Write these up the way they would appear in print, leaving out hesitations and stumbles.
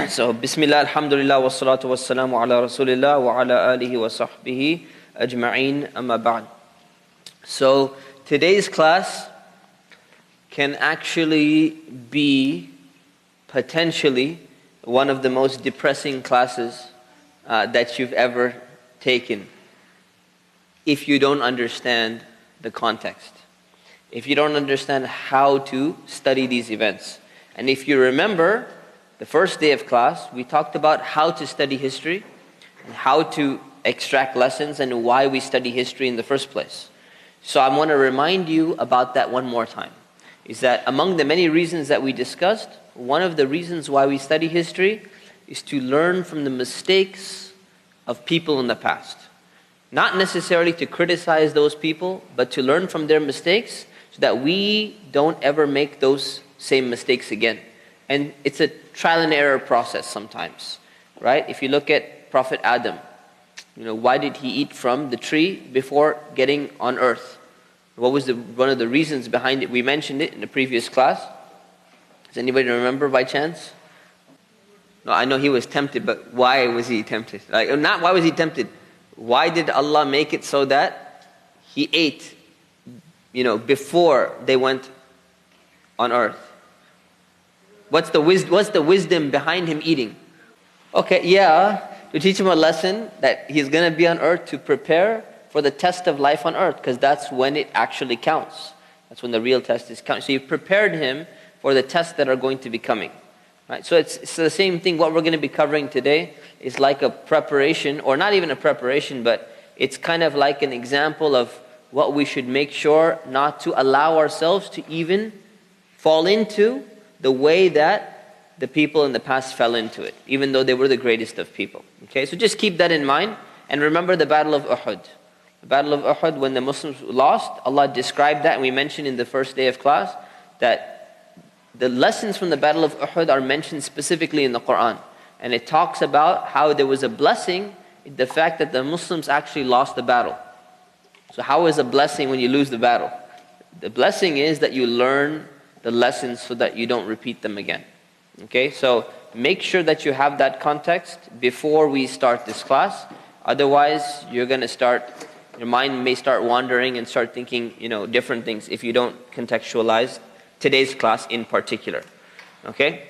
So, Bismillah, Alhamdulillah, wassalatu wassalamu ala Rasulillah wa ala alihi wa sahbihi ajma'een, amma ba'd. So, today's class can actually be potentially one of the most depressing classes that you've ever taken if you don't understand the context, if you don't understand how to study these events. And if you remember, the first day of class, we talked about how to study history and how to extract lessons and why we study history in the first place. So I want to remind you about that one more time. Is that among the many reasons that we discussed, one of the reasons why we study history is to learn from the mistakes of people in the past. Not necessarily to criticize those people, but to learn from their mistakes so that we don't ever make those same mistakes again. And it's a trial and error process sometimes, right? If you look at Prophet Adam, why did he eat from the tree before getting on earth? What was one of the reasons behind it? We mentioned it in the previous class. Does anybody remember by chance? No, I know he was tempted, but why was he tempted? Not why was he tempted. Why did Allah make it so that he ate, before they went on earth? What's the wisdom behind him eating? Okay, to teach him a lesson that he's going to be on earth to prepare for the test of life on earth, because that's when it actually counts. That's when the real test is counting. So you prepared him for the tests that are going to be coming. Right? So it's the same thing. What we're going to be covering today is like a preparation, or not even a preparation, but it's kind of like an example of what we should make sure not to allow ourselves to even fall into the way that the people in the past fell into it, even though they were the greatest of people. Okay, so just keep that in mind, and remember the Battle of Uhud. The Battle of Uhud, when the Muslims lost, Allah described that, and we mentioned in the first day of class that the lessons from the Battle of Uhud are mentioned specifically in the Quran. And it talks about how there was a blessing in the fact that the Muslims actually lost the battle. So how is a blessing when you lose the battle? The blessing is that you learn the lessons so that you don't repeat them again. Okay, so make sure that you have that context before we start this class. Otherwise, your mind may start wandering and start thinking, different things if you don't contextualize today's class in particular. Okay?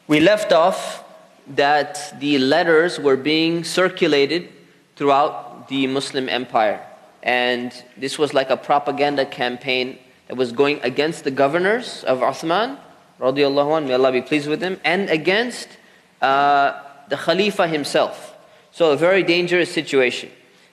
We left off that the letters were being circulated throughout the Muslim empire. And this was like a propaganda campaign that was going against the governors of Uthman, radiallahu anhu, may Allah be pleased with him, and against the Khalifa himself. So a very dangerous situation.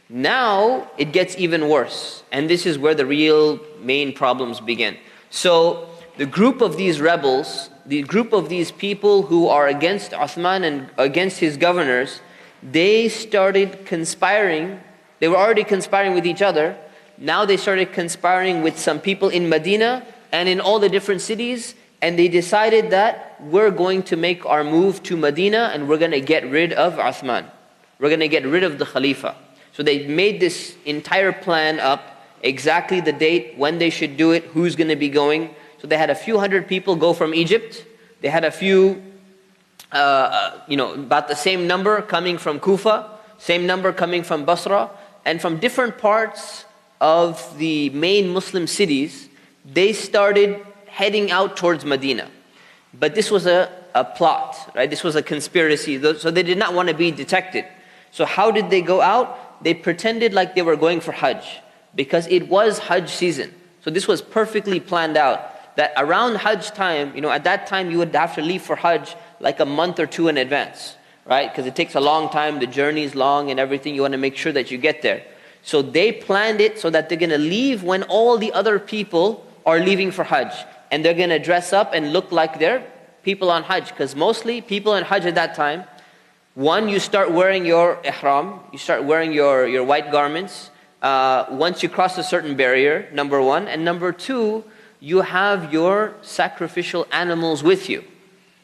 Now it gets even worse, and this is where the real main problems begin. So the group of these rebels, the group of these people who are against Uthman and against his governors, they started conspiring. They were already conspiring with each other. Now they started conspiring with some people in Medina and in all the different cities, and they decided that we're going to make our move to Medina and we're going to get rid of Uthman. We're going to get rid of the Khalifa. So they made this entire plan up, exactly the date, when they should do it, who's going to be going. So they had a few hundred people go from Egypt. They had a few, about the same number coming from Kufa, same number coming from Basra, and from different parts of the main Muslim cities, they started heading out towards Medina. But this was a plot, right? This was a conspiracy. So they did not want to be detected. So how did they go out? They pretended like they were going for Hajj, because it was Hajj season. So this was perfectly planned out, that around Hajj time, at that time you would have to leave for Hajj like a month or two in advance, right? Because it takes a long time, the journey is long and everything, you want to make sure that you get there. So they planned it so that they're going to leave when all the other people are leaving for Hajj. And they're going to dress up and look like they're people on Hajj. Because mostly people on Hajj at that time, one, you start wearing your ihram, you start wearing your white garments. Once you cross a certain barrier, number one. And number two, you have your sacrificial animals with you.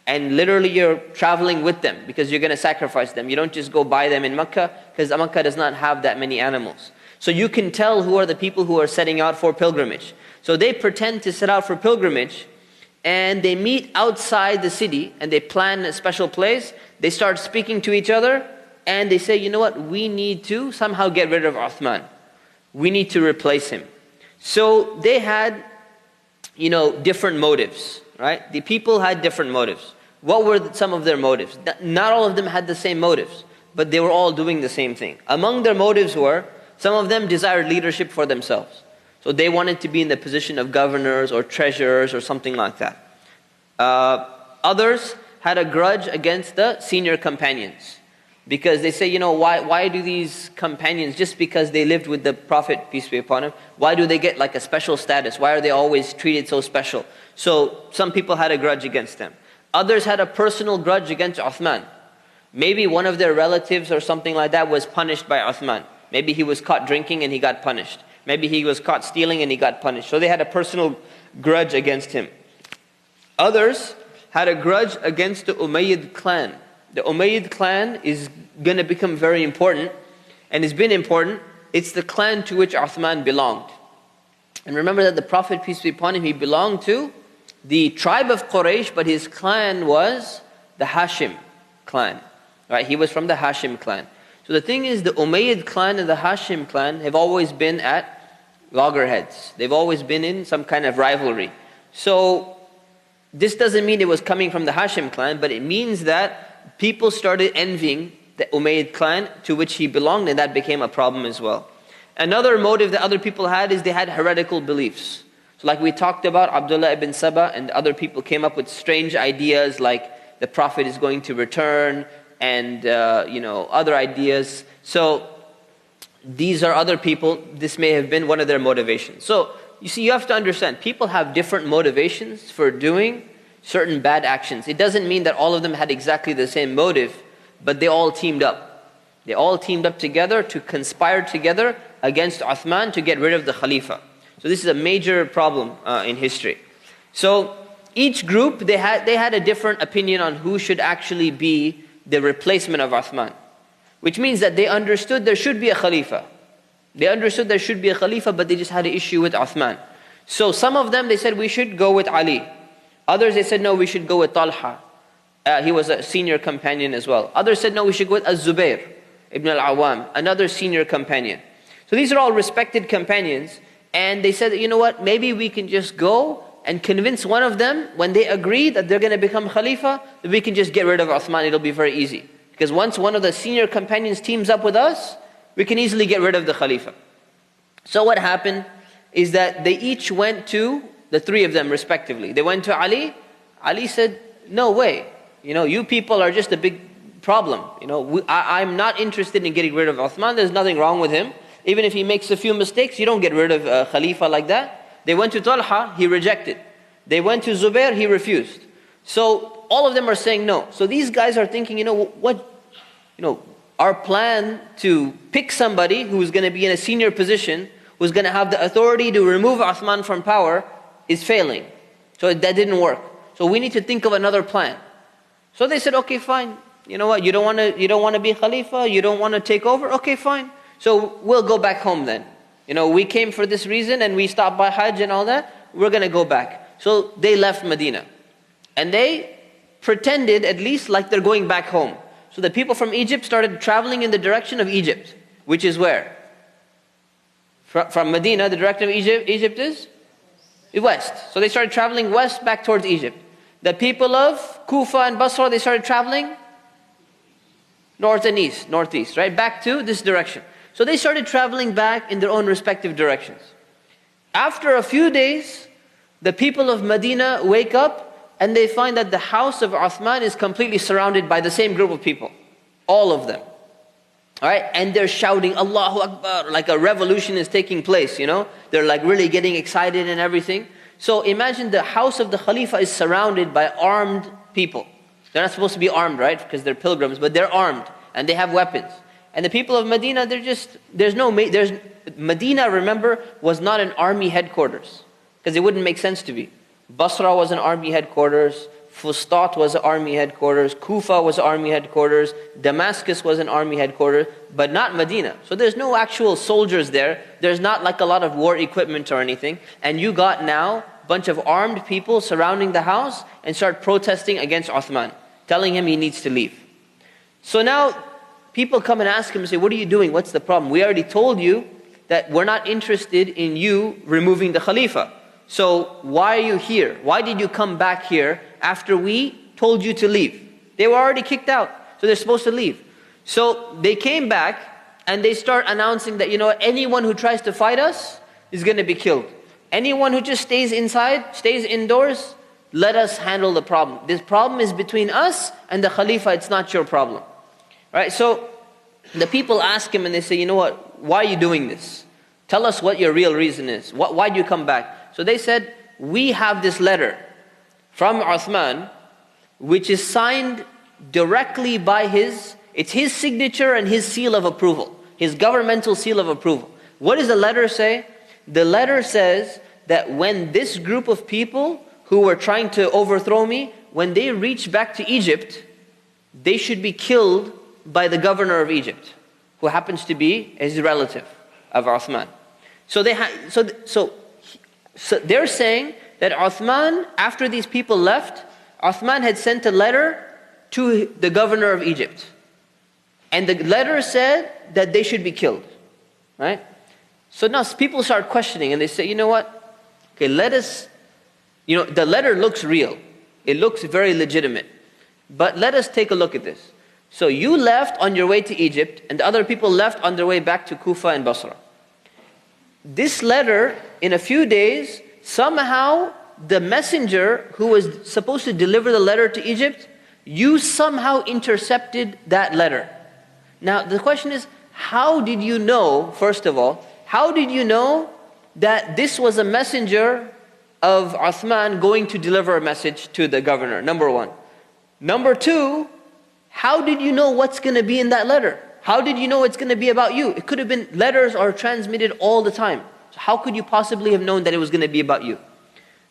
And literally you're traveling with them because you're going to sacrifice them. You don't just go buy them in Mecca, because Mecca does not have that many animals. So you can tell who are the people who are setting out for pilgrimage. So they pretend to set out for pilgrimage, and they meet outside the city and they plan a special place. They start speaking to each other and they say, you know what, we need to somehow get rid of Uthman. We need to replace him. So they had, different motives, right? The people had different motives. What were some of their motives? Not all of them had the same motives, but they were all doing the same thing. Among their motives were, some of them desired leadership for themselves. So they wanted to be in the position of governors or treasurers or something like that. Others had a grudge against the senior companions. Because they say, why do these companions, just because they lived with the Prophet, peace be upon him, why do they get like a special status? Why are they always treated so special? So some people had a grudge against them. Others had a personal grudge against Uthman. Maybe one of their relatives or something like that was punished by Uthman. Maybe he was caught drinking and he got punished. Maybe he was caught stealing and he got punished. So they had a personal grudge against him. Others had a grudge against the Umayyad clan. The Umayyad clan is going to become very important, and it's been important. It's the clan to which Uthman belonged. And remember that the Prophet, peace be upon him, he belonged to the tribe of Quraysh, but his clan was the Hashim clan. Right? He was from the Hashim clan. So the thing is, the Umayyad clan and the Hashim clan have always been at loggerheads. They've always been in some kind of rivalry. So this doesn't mean it was coming from the Hashim clan, but it means that people started envying the Umayyad clan to which he belonged, and that became a problem as well. Another motive that other people had is they had heretical beliefs. So like we talked about, Abdullah ibn Saba and other people came up with strange ideas like the Prophet is going to return and other ideas. So these are other people, this may have been one of their motivations. So you see, you have to understand, people have different motivations for doing certain bad actions. It doesn't mean that all of them had exactly the same motive, but they all teamed up. They all teamed up together to conspire together against Uthman to get rid of the Khalifa. So this is a major problem in history. So each group, they had a different opinion on who should actually be the replacement of Uthman. Which means that they understood there should be a Khalifa. They understood there should be a Khalifa, but they just had an issue with Uthman. So some of them, they said, we should go with Ali. Others, they said, no, we should go with Talha. He was a senior companion as well. Others said, no, we should go with Az-Zubair ibn al-Awwam, another senior companion. So these are all respected companions. And they said, you know what, maybe we can just go and convince one of them, when they agree that they're going to become Khalifa, that we can just get rid of Uthman. It'll be very easy. Because once one of the senior companions teams up with us, we can easily get rid of the Khalifa. So what happened is that they each went to, the three of them respectively. They went to Ali. Ali said, no way. You people are just a big problem. I'm not interested in getting rid of Uthman. There's nothing wrong with him. Even if he makes a few mistakes, you don't get rid of a Khalifa like that. They went to Talha, he rejected. They went to Zubair, he refused. So all of them are saying no. So these guys are thinking, our plan to pick somebody who's going to be in a senior position, who's going to have the authority to remove Uthman from power, is failing. So that didn't work. So we need to think of another plan. So they said, okay, fine. You know what? You don't want to be Khalifa. You don't want to take over. Okay, fine. So we'll go back home then. We came for this reason and we stopped by Hajj and all that. We're going to go back. So they left Medina. And they pretended at least like they're going back home. So the people from Egypt started traveling in the direction of Egypt, which is where? From Medina, the direction of Egypt is west. So they started traveling west back towards Egypt. The people of Kufa and Basra, they started traveling north and east, northeast, right? Back to this direction. So they started traveling back in their own respective directions. After a few days, the people of Medina wake up and they find that the house of Uthman is completely surrounded by the same group of people. All of them. All right? And they're shouting, Allahu Akbar, like a revolution is taking place, They're like really getting excited and everything. So imagine the house of the Khalifa is surrounded by armed people. They're not supposed to be armed, right? Because they're pilgrims, but they're armed and they have weapons. And the people of Medina, Medina, remember, was not an army headquarters. Because it wouldn't make sense to be. Basra was an army headquarters. Fustat was an army headquarters. Kufa was an army headquarters. Damascus was an army headquarters. But not Medina. So there's no actual soldiers there. There's not like a lot of war equipment or anything. And you got now bunch of armed people surrounding the house and start protesting against Uthman, telling him he needs to leave. So now people come and ask him and say, what are you doing? What's the problem? We already told you that we're not interested in you removing the Khalifa. So why are you here? Why did you come back here after we told you to leave? They were already kicked out, so they're supposed to leave. So they came back and they start announcing that, anyone who tries to fight us is going to be killed. Anyone who just stays inside, stays indoors, let us handle the problem. This problem is between us and the Khalifa, it's not your problem. Right? So the people ask him and they say, you know what, why are you doing this? Tell us what your real reason is. Why do you come back? So they said, we have this letter from Uthman, which is signed directly by it's his signature and his seal of approval, his governmental seal of approval. What does the letter say? The letter says that when this group of people who were trying to overthrow me, when they reach back to Egypt, they should be killed by the governor of Egypt, who happens to be his relative of Uthman. So they're saying that Uthman, after these people left, Uthman had sent a letter to the governor of Egypt. And the letter said that they should be killed. Right? So now people start questioning and they say, you know what? Okay, the letter looks real. It looks very legitimate. But let us take a look at this. So you left on your way to Egypt and the other people left on their way back to Kufa and Basra. This letter, in a few days, somehow the messenger who was supposed to deliver the letter to Egypt, you somehow intercepted that letter. Now the question is, how did you know, first of all, how did you know that this was a messenger of Uthman going to deliver a message to the governor? Number one. Number two, how did you know what's going to be in that letter? How did you know it's going to be about you? It could have been letters are transmitted all the time. So how could you possibly have known that it was going to be about you?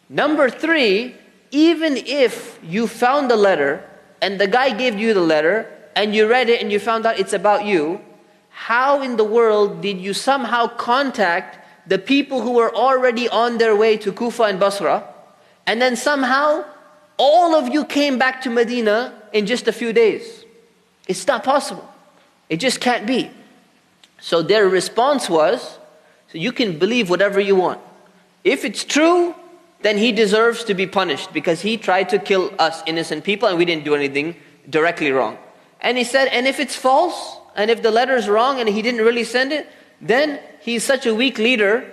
Number three, even if you found the letter and the guy gave you the letter and you read it and you found out it's about you, how in the world did you somehow contact the people who were already on their way to Kufa and Basra, and then somehow all of you came back to Medina in just a few days? It's not possible. It just can't be. So their response was, so you can believe whatever you want. If it's true, then he deserves to be punished because he tried to kill us innocent people and we didn't do anything directly wrong. And he said, and if it's false, and if the letter is wrong and he didn't really send it, then he's such a weak leader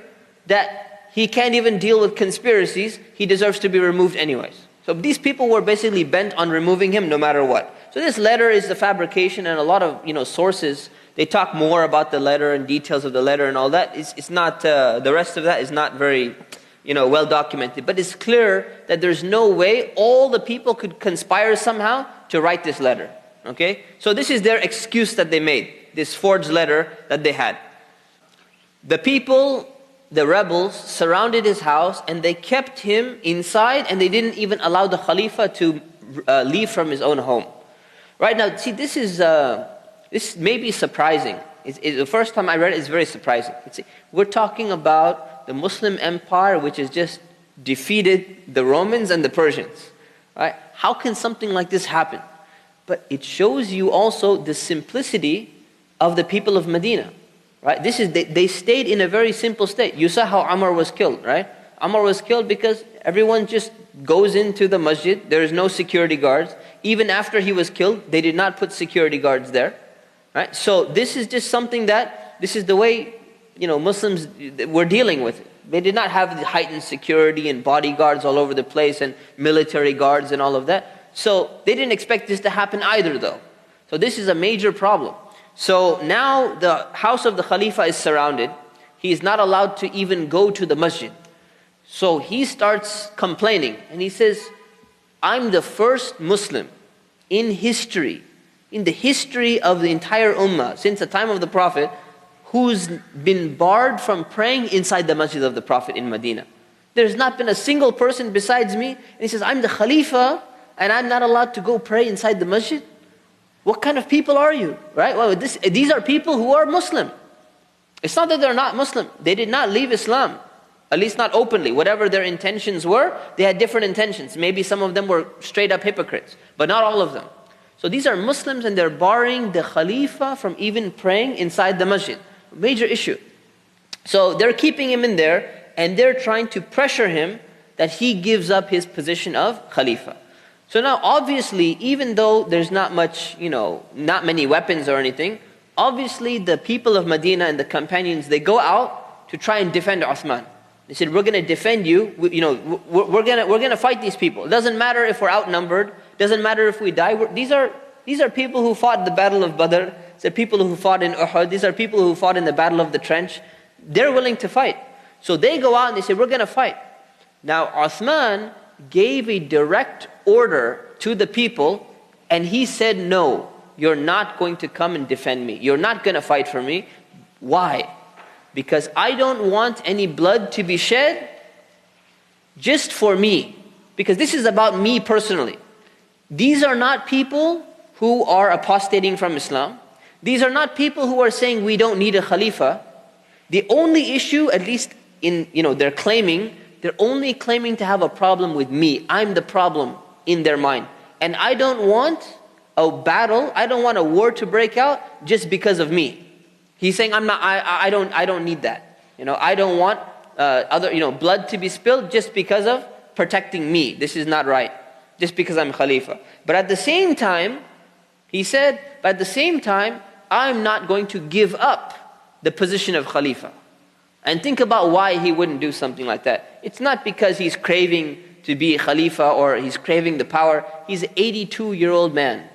that he can't even deal with conspiracies. He deserves to be removed anyways. So these people were basically bent on removing him no matter what. So this letter is the fabrication, and a lot of sources, they talk more about the letter and details of the letter and all that. It's not, the rest of that is not very well documented. But it's clear that there's no way all the people could conspire somehow to write this letter. Okay? So this is their excuse that they made, this forged letter that they had. The people, the rebels, surrounded his house and they kept him inside and they didn't even allow the Khalifa to leave from his own home. Right now, see, this may be surprising. The first time I read it, it's very surprising. We're talking about the Muslim empire which has just defeated the Romans and the Persians. Right? How can something like this happen? But it shows you also the simplicity of the people of Medina. Right? They stayed in a very simple state. You saw how Umar was killed, right? Umar was killed because everyone just goes into the masjid. There is no security guards. Even after he was killed, they did not put security guards there. Right? So this is just something this is the way Muslims were dealing with it. They did not have the heightened security and bodyguards all over the place and military guards and all of that. So they didn't expect this to happen either though. So this is a major problem. So now the house of the Khalifa is surrounded. He is not allowed to even go to the masjid. So he starts complaining and he says, I'm the first Muslim in history, in the history of the entire ummah, since the time of the Prophet, who's been barred from praying inside the masjid of the Prophet in Medina. There's not been a single person besides me. And he says, I'm the Khalifa and I'm not allowed to go pray inside the masjid? What kind of people are you? Right? Well, these are people who are Muslim. It's not that they're not Muslim. They did not leave Islam. At least not openly. Whatever their intentions were, they had different intentions. Maybe some of them were straight up hypocrites, but not all of them. So these are Muslims and they're barring the Khalifa from even praying inside the masjid. Major issue. So they're keeping him in there and they're trying to pressure him that he gives up his position of Khalifa. So now obviously, even though there's not much, not many weapons or anything, obviously the people of Medina and the companions, they go out to try and defend Uthman. They said, we're going to defend you, we're going to fight these people. It doesn't matter if we're outnumbered, doesn't matter if we die. These are people who fought the battle of Badr, these are people who fought in Uhud, these are people who fought in the battle of the trench. They're willing to fight. So they go out and they say, we're going to fight. Now Uthman gave a direct order to the people and he said, no, you're not going to come and defend me. You're not going to fight for me. Why? Because I don't want any blood to be shed just for me. Because this is about me personally. These are not people who are apostating from Islam. These are not people who are saying we don't need a Khalifa. The only issue, at least in, they're only claiming to have a problem with me. I'm the problem in their mind. And I don't want a battle, I don't want a war to break out just because of me. He's saying, I don't need that. I don't want blood to be spilled just because of protecting me. This is not right. Just because I'm Khalifa. But at the same time, he said, I'm not going to give up the position of Khalifa. And think about why he wouldn't do something like that. It's not because he's craving to be Khalifa or he's craving the power. He's an 82-year-old man.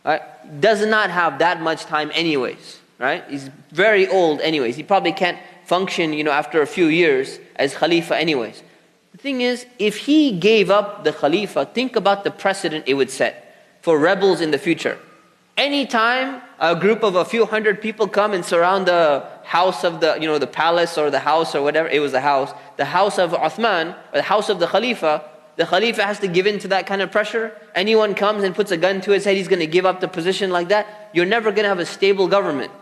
Right? Does not have that much time anyways. Right? He's very old anyways. He probably can't function, after a few years as Khalifa anyways. The thing is, if he gave up the Khalifa, think about the precedent it would set for rebels in the future. Anytime a group of a few hundred people come and surround the house of the palace or the house or whatever, it was the house of Uthman, or the house of the Khalifa has to give in to that kind of pressure. Anyone comes and puts a gun to his head, he's going to give up the position like that. You're never going to have a stable government.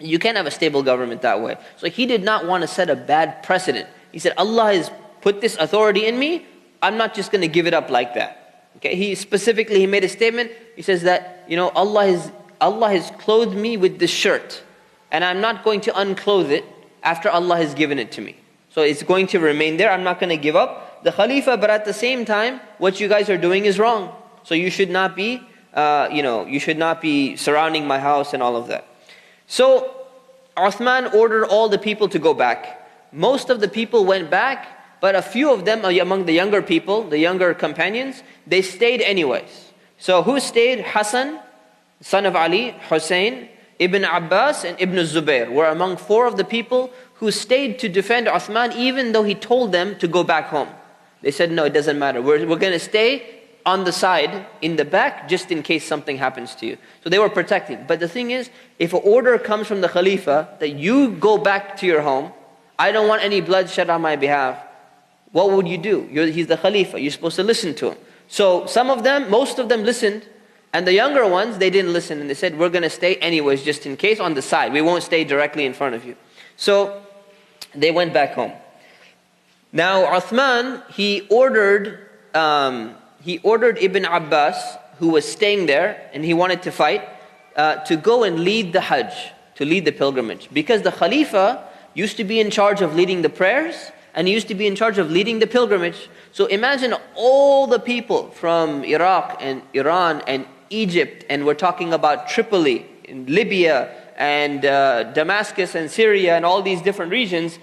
You can't have a stable government that way. So he did not want to set a bad precedent. He said, Allah has put this authority in me, I'm not just going to give it up like that. Okay, he made a statement. He says that, Allah has clothed me with this shirt, and I'm not going to unclothe it after Allah has given it to me. So it's going to remain there. I'm not going to give up the Khalifa, but at the same time, what you guys are doing is wrong. So you should not be, surrounding my house and all of that. So Uthman ordered all the people to go back. Most of the people went back, but a few of them among the younger people, the younger companions, they stayed anyways. So who stayed? Hassan, son of Ali, Hussein, Ibn Abbas, and Ibn Zubayr were among 4 of the people who stayed to defend Uthman even though he told them to go back home. They said, no, it doesn't matter. We're going to stay on the side, in the back, just in case something happens to you. So they were protecting. But the thing is, if an order comes from the Khalifa that you go back to your home, I don't want any blood shed on my behalf, what would you do? He's the Khalifa. You're supposed to listen to him. So most of them listened, and the younger ones, they didn't listen, and they said, we're going to stay anyways, just in case, on the side. We won't stay directly in front of you. So they went back home. Now Uthman, he ordered Ibn Abbas, who was staying there, and he wanted to fight, to go and lead the Hajj, to lead the pilgrimage. Because the Khalifa used to be in charge of leading the prayers, and he used to be in charge of leading the pilgrimage. So imagine all the people from Iraq and Iran and Egypt, and we're talking about Tripoli, and Libya, and Damascus and Syria, and all these different regions,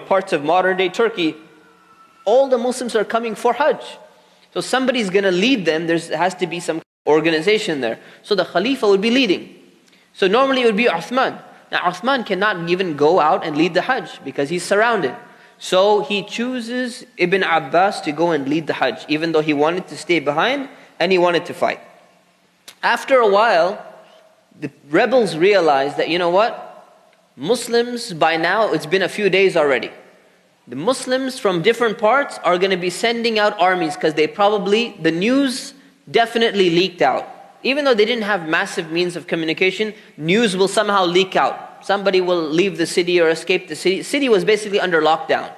parts of modern day Turkey. All the Muslims are coming for Hajj. So somebody's going to lead them. There has to be some organization there. So the Khalifa would be leading. So normally it would be Uthman. Now Uthman cannot even go out and lead the Hajj because he's surrounded. So he chooses Ibn Abbas to go and lead the Hajj, even though he wanted to stay behind and he wanted to fight. After a while, the rebels realized that, Muslims, by now, it's been a few days already. The Muslims from different parts are going to be sending out armies because the news definitely leaked out. Even though they didn't have massive means of communication, news will somehow leak out. Somebody will leave the city or escape the city. The city was basically under lockdown.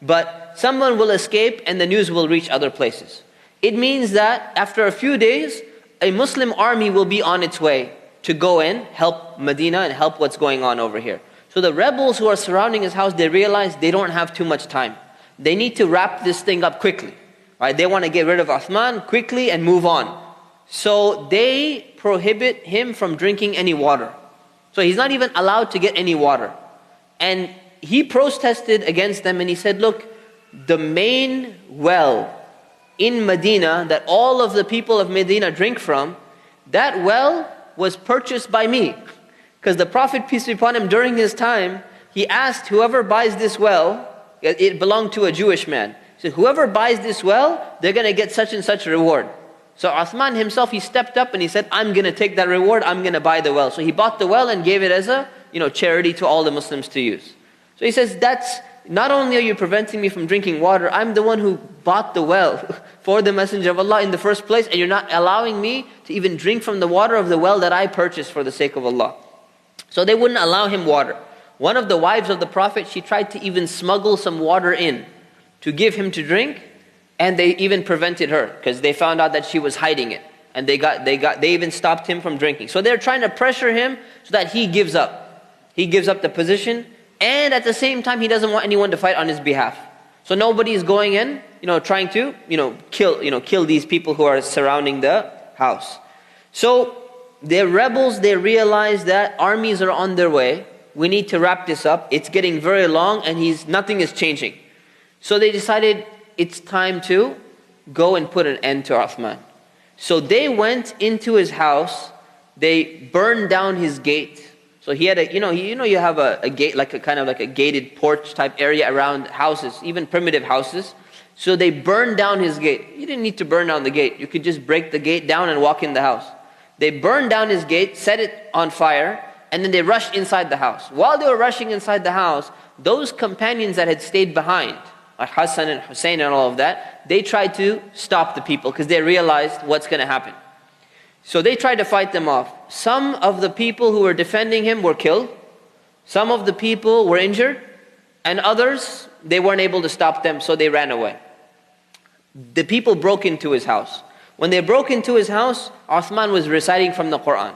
but someone will escape and the news will reach other places. It means that after a few days, a Muslim army will be on its way to go in, help Medina and help what's going on over here. So the rebels who are surrounding his house, they realize they don't have too much time. They need to wrap this thing up quickly. Right? They want to get rid of Uthman quickly and move on. So they prohibit him from drinking any water. So he's not even allowed to get any water. And he protested against them and he said, look, the main well in Medina that all of the people of Medina drink from, that well was purchased by me. Because the Prophet, peace be upon him, during his time, he asked whoever buys this well, it belonged to a Jewish man. He said, whoever buys this well, they're going to get such and such reward. So Uthman himself, he stepped up and he said, I'm going to take that reward, I'm going to buy the well. So he bought the well and gave it as a charity to all the Muslims to use. So he says, that's not only are you preventing me from drinking water, I'm the one who bought the well for the Messenger of Allah in the first place, and you're not allowing me to even drink from the water of the well that I purchased for the sake of Allah. So they wouldn't allow him water. One of the wives of the Prophet, she tried to even smuggle some water in to give him to drink, and they even prevented her because they found out that she was hiding it, and they even stopped him from drinking. So they're trying to pressure him so that he gives up. He gives up the position, and at the same time he doesn't want anyone to fight on his behalf. So nobody is going in, trying to, kill these people who are surrounding the house. So the rebels, they realize that armies are on their way. We need to wrap this up. It's getting very long and nothing is changing. So they decided it's time to go and put an end to Uthman. So they went into his house. They burned down his gate. So he had you have a gate, like a kind of like a gated porch type area around houses, even primitive houses. So they burned down his gate. You didn't need to burn down the gate. You could just break the gate down and walk in the house. They burned down his gate, set it on fire, and then they rushed inside the house. While they were rushing inside the house, those companions that had stayed behind, like Hassan and Hussein and all of that, they tried to stop the people because they realized what's going to happen. So they tried to fight them off. Some of the people who were defending him were killed. Some of the people were injured. And others, they weren't able to stop them, so they ran away. The people broke into his house. When they broke into his house, Uthman was reciting from the Quran.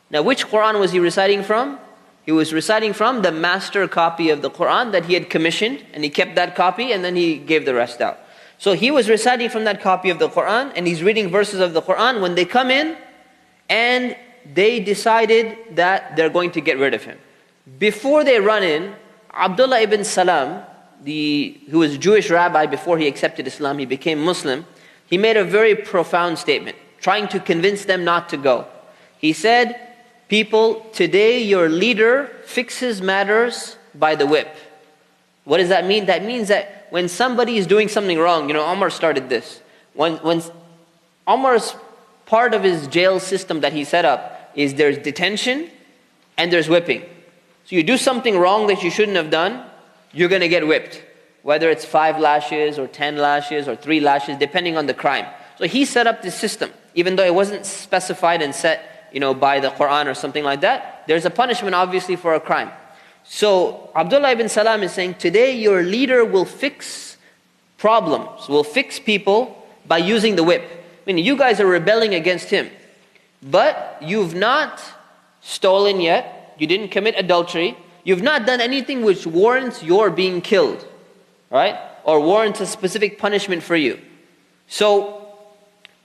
Now which Quran was he reciting from? He was reciting from the master copy of the Quran that he had commissioned, and he kept that copy and then he gave the rest out. So he was reciting from that copy of the Quran and he's reading verses of the Quran when they come in and they decided that they're going to get rid of him. Before they run in, Abdullah ibn Salam, who was a Jewish rabbi before he accepted Islam, he became Muslim, he made a very profound statement, trying to convince them not to go. He said, people, today your leader fixes matters by the whip. What does that mean? That means that when somebody is doing something wrong, Omar started this. When Omar's part of his jail system that he set up is there's detention and there's whipping. So you do something wrong that you shouldn't have done, you're going to get whipped. Whether it's 5 lashes or 10 lashes or 3 lashes, depending on the crime. So he set up this system, even though it wasn't specified and set by the Quran or something like that. There's a punishment obviously for a crime. So Abdullah ibn Salam is saying, today your leader will fix problems, will fix people by using the whip. Meaning you guys are rebelling against him. But you've not stolen yet, you didn't commit adultery, you've not done anything which warrants your being killed, right? Or warrants a specific punishment for you. So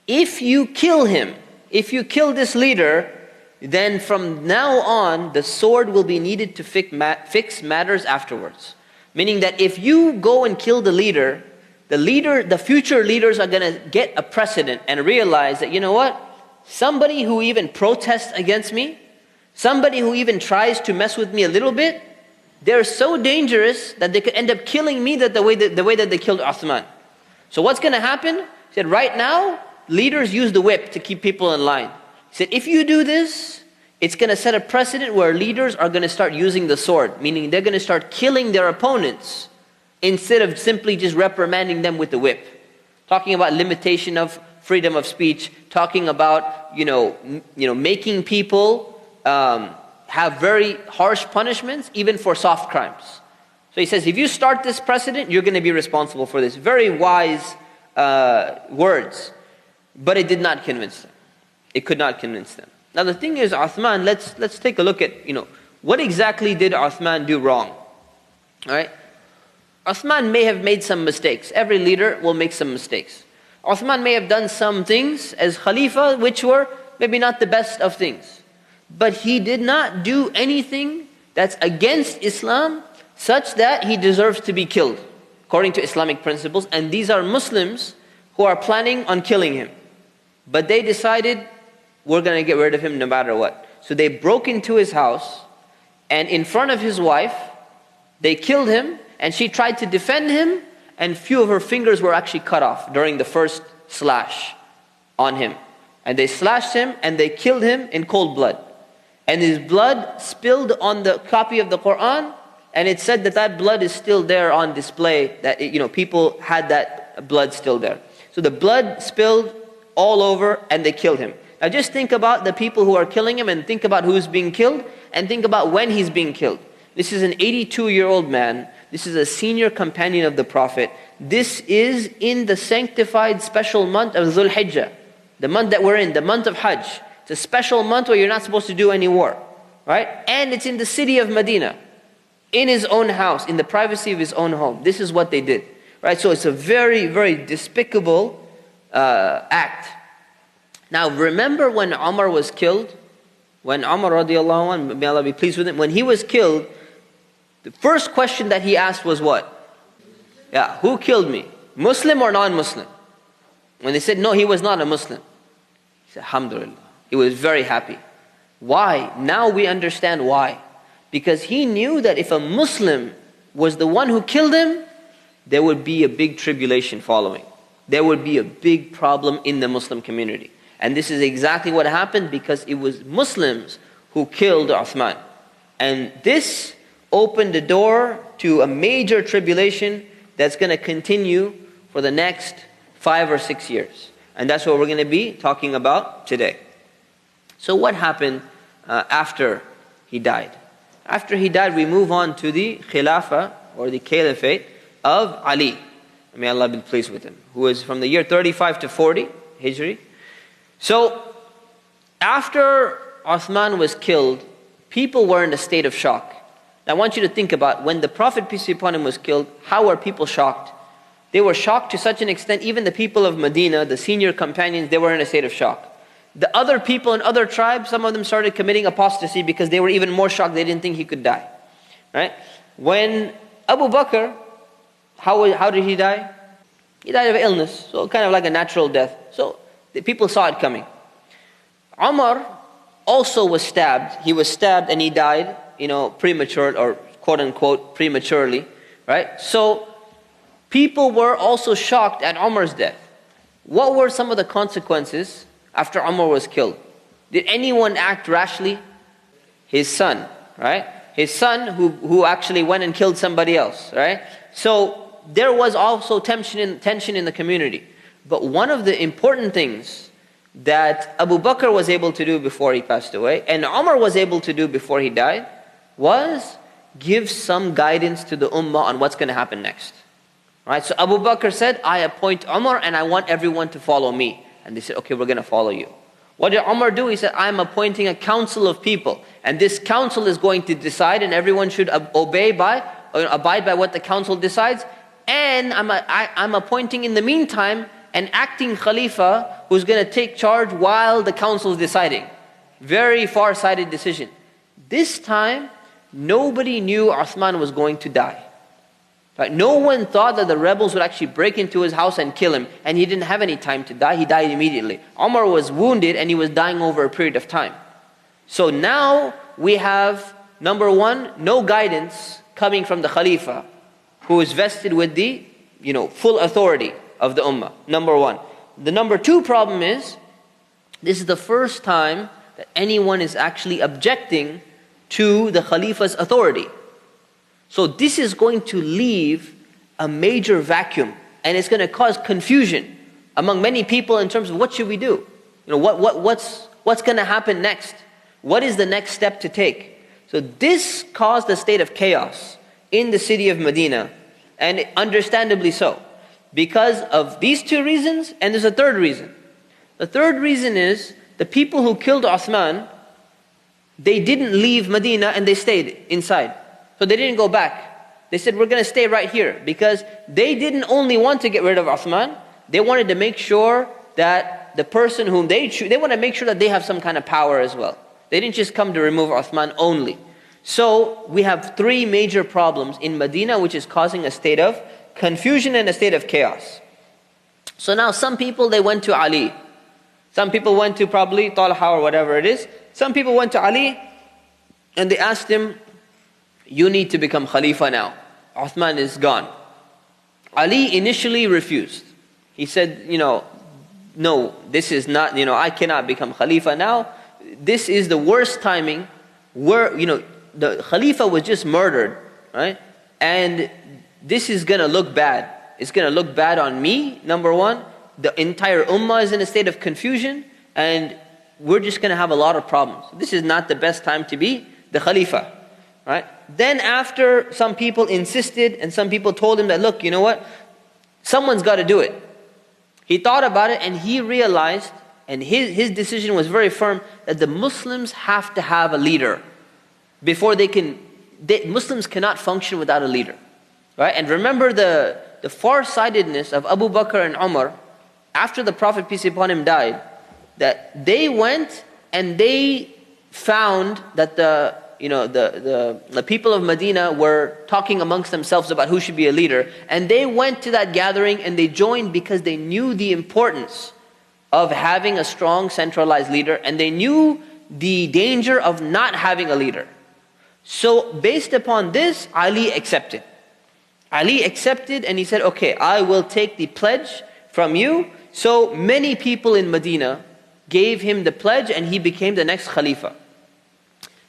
if you kill him, if you kill this leader, then from now on, the sword will be needed to fix matters afterwards. Meaning that if you go and kill the leader, the future leaders are going to get a precedent and realize that, somebody who even protests against me, somebody who even tries to mess with me a little bit, they're so dangerous that they could end up killing me the way that they killed Uthman. So what's going to happen? He said, right now, leaders use the whip to keep people in line. He said, if you do this, it's going to set a precedent where leaders are going to start using the sword, meaning they're going to start killing their opponents instead of simply just reprimanding them with the whip. Talking about limitation of freedom of speech, talking about, making people have very harsh punishments even for soft crimes. So he says, if you start this precedent, you're going to be responsible for this. Very wise words. But it did not convince them. It could not convince them. Now the thing is, Uthman, let's take a look at, what exactly did Uthman do wrong? All right? Uthman may have made some mistakes. Every leader will make some mistakes. Uthman may have done some things as Khalifa which were maybe not the best of things. But he did not do anything that's against Islam such that he deserves to be killed, according to Islamic principles. And these are Muslims who are planning on killing him. But they decided, we're going to get rid of him no matter what. So they broke into his house, and in front of his wife, they killed him, and she tried to defend him, and few of her fingers were actually cut off during the first slash on him. And they slashed him, and they killed him in cold blood. And his blood spilled on the copy of the Quran, and it said that that blood is still there on display, that people had that blood still there. So the blood spilled all over, and they killed him. Now just think about the people who are killing him, and think about who's being killed, and think about when he's being killed. This is an 82-year-old man. This is a senior companion of the Prophet. This is in the sanctified special month of Dhul Hijjah, the month that we're in, the month of Hajj. It's a special month where you're not supposed to do any war, right? And it's in the city of Medina, in his own house, in the privacy of his own home. This is what they did, right? So it's a very, very despicable act. Now remember when Umar was killed? When Umar radiallahu anhu, may Allah be pleased with him, when he was killed, the first question that he asked was what? Yeah, who killed me? Muslim or non-Muslim? When they said no, he was not a Muslim. He said, Alhamdulillah. He was very happy. Why? Now we understand why. Because he knew that if a Muslim was the one who killed him, there would be a big tribulation following. There would be a big problem in the Muslim community. And this is exactly what happened, because it was Muslims who killed Uthman. And this opened the door to a major tribulation that's going to continue for the next 5 or 6 years. And that's what we're going to be talking about today. So what happened after he died? After he died, we move on to the Khilafah, or the Caliphate of Ali. May Allah be pleased with him, who is from the year 35 to 40, Hijri. So, after Uthman was killed, people were in a state of shock. Now, I want you to think about, when the Prophet, peace be upon him, was killed, how were people shocked? They were shocked to such an extent, even the people of Medina, the senior companions, they were in a state of shock. The other people in other tribes, some of them started committing apostasy because they were even more shocked. They didn't think he could die. Right? When Abu Bakr, how did he die? He died of illness, so kind of like a natural death. So the people saw it coming. Umar also was stabbed. He was stabbed and he died, premature, or quote unquote prematurely. Right? So people were also shocked at Umar's death. What were some of the consequences after Umar was killed? Did anyone act rashly? His son, right? His son who actually went and killed somebody else, right? So there was also tension in the community. But one of the important things that Abu Bakr was able to do before he passed away, and Umar was able to do before he died, was give some guidance to the ummah on what's going to happen next. Right? So Abu Bakr said, I appoint Umar and I want everyone to follow me. And they said, okay, we're going to follow you. What did Umar do? He said, I'm appointing a council of people. And this council is going to decide, and everyone should abide by what the council decides. And I'm appointing in the meantime an acting Khalifa who's going to take charge while the council is deciding. Very far-sighted decision. This time, nobody knew Uthman was going to die. Right? No one thought that the rebels would actually break into his house and kill him, and he didn't have any time to die. He died immediately. Umar was wounded and he was dying over a period of time. So now we have, number one, no guidance coming from the Khalifa, who is vested with the full authority of the Ummah. Number one. The number two problem is, this is the first time that anyone is actually objecting to the Khalifa's authority. So this is going to leave a major vacuum, and it's going to cause confusion among many people in terms of what should we do? What's going to happen next? What is the next step to take? So this caused a state of chaos in the city of Medina, and understandably so, because of these two reasons, and there's a third reason. The third reason is the people who killed Uthman, they didn't leave Medina and they stayed inside. So they didn't go back. They said, we're going to stay right here, because they didn't only want to get rid of Uthman, they wanted to make sure that the person whom they choose, they want to make sure that they have some kind of power as well. They didn't just come to remove Uthman only. So we have three major problems in Medina which is causing a state of confusion and a state of chaos. So now some people, they went to Ali. Some people went to probably Talha or whatever it is. Some people went to Ali and they asked him, you need to become Khalifa now. Uthman is gone. Ali initially refused. He said, no, this is not, I cannot become Khalifa now. This is the worst timing where, the Khalifa was just murdered, right? And this is going to look bad. It's going to look bad on me, number one. The entire ummah is in a state of confusion, and we're just going to have a lot of problems. This is not the best time to be the Khalifa, right? Then after some people insisted, and some people told him that, look, you know what? Someone's got to do it. He thought about it, and he realized, and his decision was very firm, that the Muslims have to have a leader before Muslims cannot function without a leader, right? And remember the far-sightedness of Abu Bakr and Umar after the Prophet, peace be upon him, died, that they went and they found that the people of Medina were talking amongst themselves about who should be a leader, and they went to that gathering and they joined because they knew the importance of having a strong centralized leader, and they knew the danger of not having a leader. So based upon this, Ali accepted. Ali accepted and he said, okay, I will take the pledge from you. So many people in Medina gave him the pledge and he became the next Khalifa.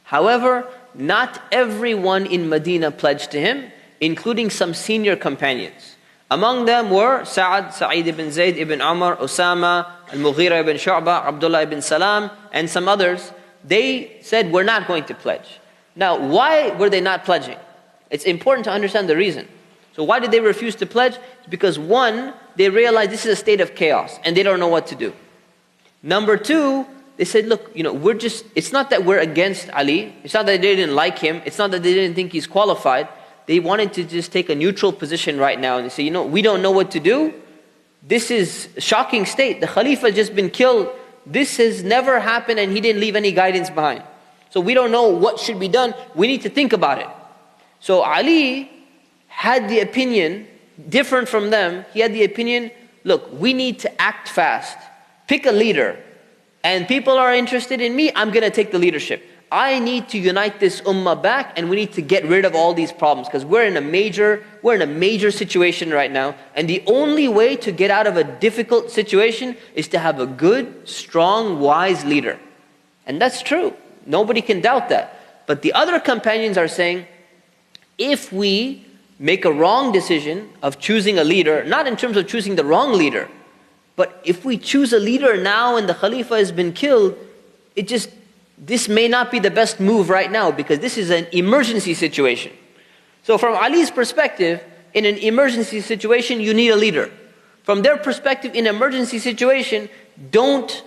However, not everyone in Medina pledged to him, including some senior companions. Among them were Sa'id ibn Zayd ibn Umar, Usama, Al-Mughira ibn Shu'bah, Abdullah ibn Salam, and some others. They said, we're not going to pledge. Now, why were they not pledging? It's important to understand the reason. So why did they refuse to pledge? It's because one, they realized this is a state of chaos and they don't know what to do. Number two, they said, look, it's not that we're against Ali. It's not that they didn't like him. It's not that they didn't think he's qualified. They wanted to just take a neutral position right now and they say, we don't know what to do. This is a shocking state. The Khalifa has just been killed. This has never happened and he didn't leave any guidance behind. So we don't know what should be done. We need to think about it. So Ali had the opinion, different from them. He had the opinion, look, we need to act fast. Pick a leader. And people are interested in me, I'm going to take the leadership. I need to unite this ummah back, and we need to get rid of all these problems, because we're in a major situation right now. And the only way to get out of a difficult situation is to have a good, strong, wise leader. And that's true. Nobody can doubt that. But the other companions are saying, if we make a wrong decision of choosing a leader, not in terms of choosing the wrong leader, but if we choose a leader now and the Khalifa has been killed, this may not be the best move right now, because this is an emergency situation. So from Ali's perspective, in an emergency situation, you need a leader. From their perspective, in an emergency situation, don't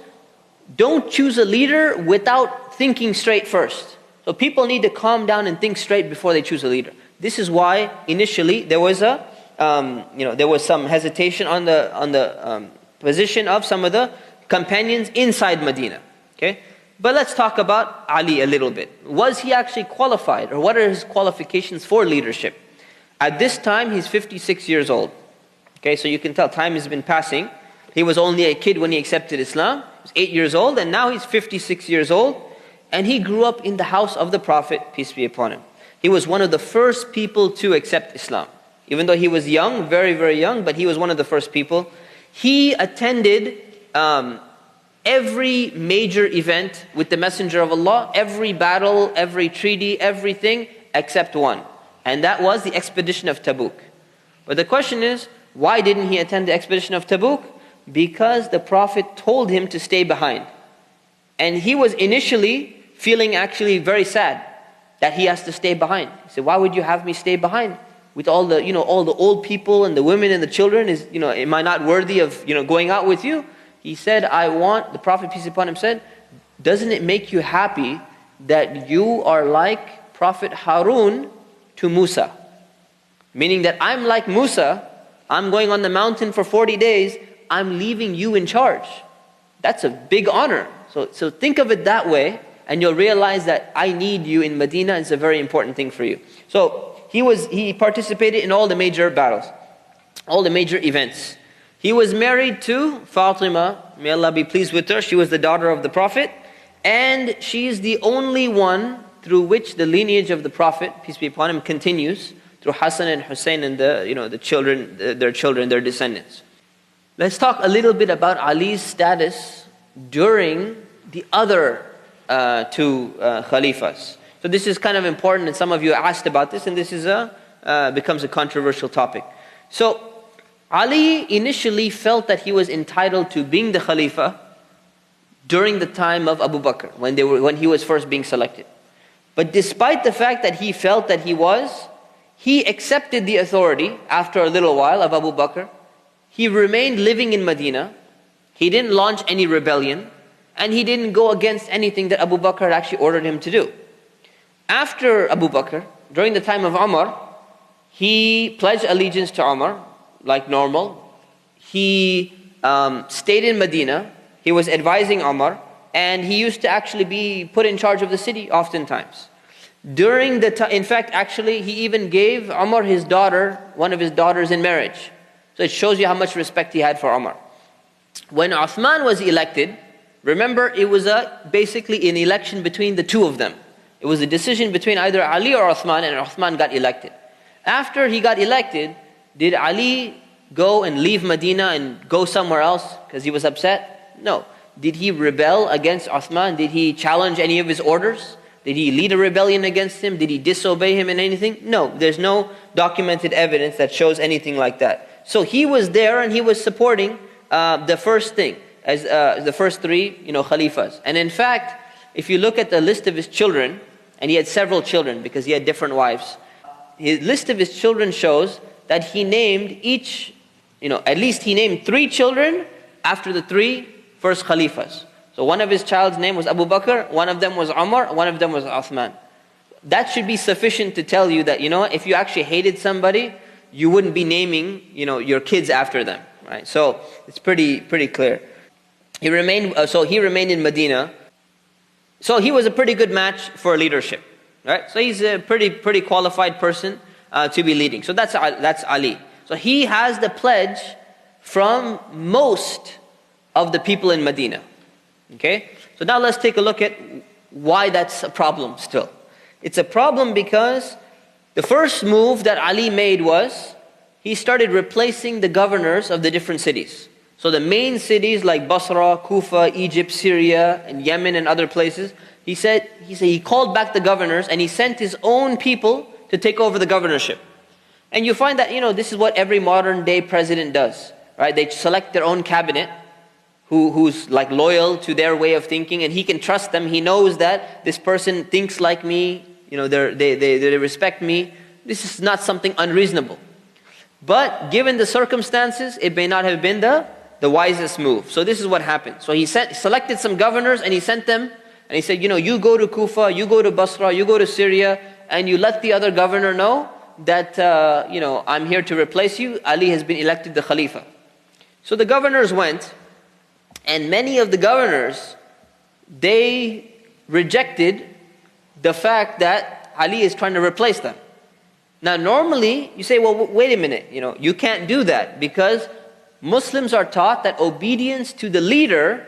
choose a leader without thinking straight first. So people need to calm down and think straight before they choose a leader. This is why initially there was some hesitation on the position of some of the companions inside Medina. Okay, but let's talk about Ali a little bit. Was he actually qualified, or what are his qualifications for leadership? At this time, he's 56 years old. Okay, so you can tell time has been passing. He was only a kid when he accepted Islam. He was 8 years old, and now he's 56 years old. And he grew up in the house of the Prophet, peace be upon him. He was one of the first people to accept Islam. Even though he was young, very, very young, but he was one of the first people. He attended every major event with the Messenger of Allah, every battle, every treaty, everything except one. And that was the expedition of Tabuk. But the question is, why didn't he attend the expedition of Tabuk? Because the Prophet told him to stay behind. And he was initially feeling actually very sad. that he has to stay behind. He said, why would you have me stay behind? With all the, all the old people and the women and the children, am I not worthy of, going out with you? He said, the Prophet, peace be upon him, said, doesn't it make you happy that you are like Prophet Harun to Musa? Meaning that I'm like Musa, I'm going on the mountain for 40 days, I'm leaving you in charge. That's a big honor. So think of it that way, and you'll realize that I need you in Medina. It's a very important thing for you. So he participated in all the major battles, all the major events. He was married to Fatima, may Allah be pleased with her. She was the daughter of the Prophet, and she's the only one through which the lineage of the Prophet, peace be upon him, continues, through Hassan and Hussein and the children, their descendants. Let's talk a little bit about Ali's status during the other two Khalifas. So this is kind of important, and some of you asked about this, and this is becomes a controversial topic. So Ali initially felt that he was entitled to being the Khalifa during the time of Abu Bakr, when he was first being selected. But despite the fact that he felt that he accepted the authority after a little while of Abu Bakr. He remained living in Medina. He didn't launch any rebellion, and he didn't go against anything that Abu Bakr had actually ordered him to do. After Abu Bakr, during the time of Umar, he pledged allegiance to Umar, like normal. He stayed in Medina. He was advising Umar, and he used to actually be put in charge of the city oftentimes. During the time, in fact, actually, he even gave Umar his daughter, one of his daughters, in marriage. So it shows you how much respect he had for Umar. When Uthman was elected, remember, it was basically an election between the two of them. It was a decision between either Ali or Uthman, and Uthman got elected. After he got elected, did Ali go and leave Medina and go somewhere else because he was upset? No. Did he rebel against Uthman? Did he challenge any of his orders? Did he lead a rebellion against him? Did he disobey him in anything? No. There's no documented evidence that shows anything like that. So he was there and he was supporting the first thing, as the first three, Khalifas. And in fact, if you look at the list of his children, and he had several children because he had different wives, his list of his children shows that he named each, at least he named 3 children after the 3 first Khalifas. So one of his child's name was Abu Bakr, one of them was Umar, one of them was Uthman. That should be sufficient to tell you that, if you actually hated somebody, you wouldn't be naming, your kids after them, right? So it's pretty clear. He remained in Medina. So he was a pretty good match for leadership, right? So he's a pretty qualified person to be leading. So that's Ali. So he has the pledge from most of the people in Medina. Okay? So now let's take a look at why that's a problem still. It's a problem because the first move that Ali made was he started replacing the governors of the different cities. So the main cities like Basra, Kufa, Egypt, Syria, and Yemen and other places, he called back the governors and he sent his own people to take over the governorship. And you find that, this is what every modern day president does, right? They select their own cabinet who's like loyal to their way of thinking, and he can trust them. He knows that this person thinks like me, they respect me. This is not something unreasonable. But given the circumstances, it may not have been the wisest move. So this is what happened. So he selected some governors and he sent them, and he said, you go to Kufa, you go to Basra, you go to Syria, and you let the other governor know that, I'm here to replace you. Ali has been elected the Khalifa. So the governors went, and many of the governors, they rejected the fact that Ali is trying to replace them. Now normally, you say, well, wait a minute, you can't do that because Muslims are taught that obedience to the leader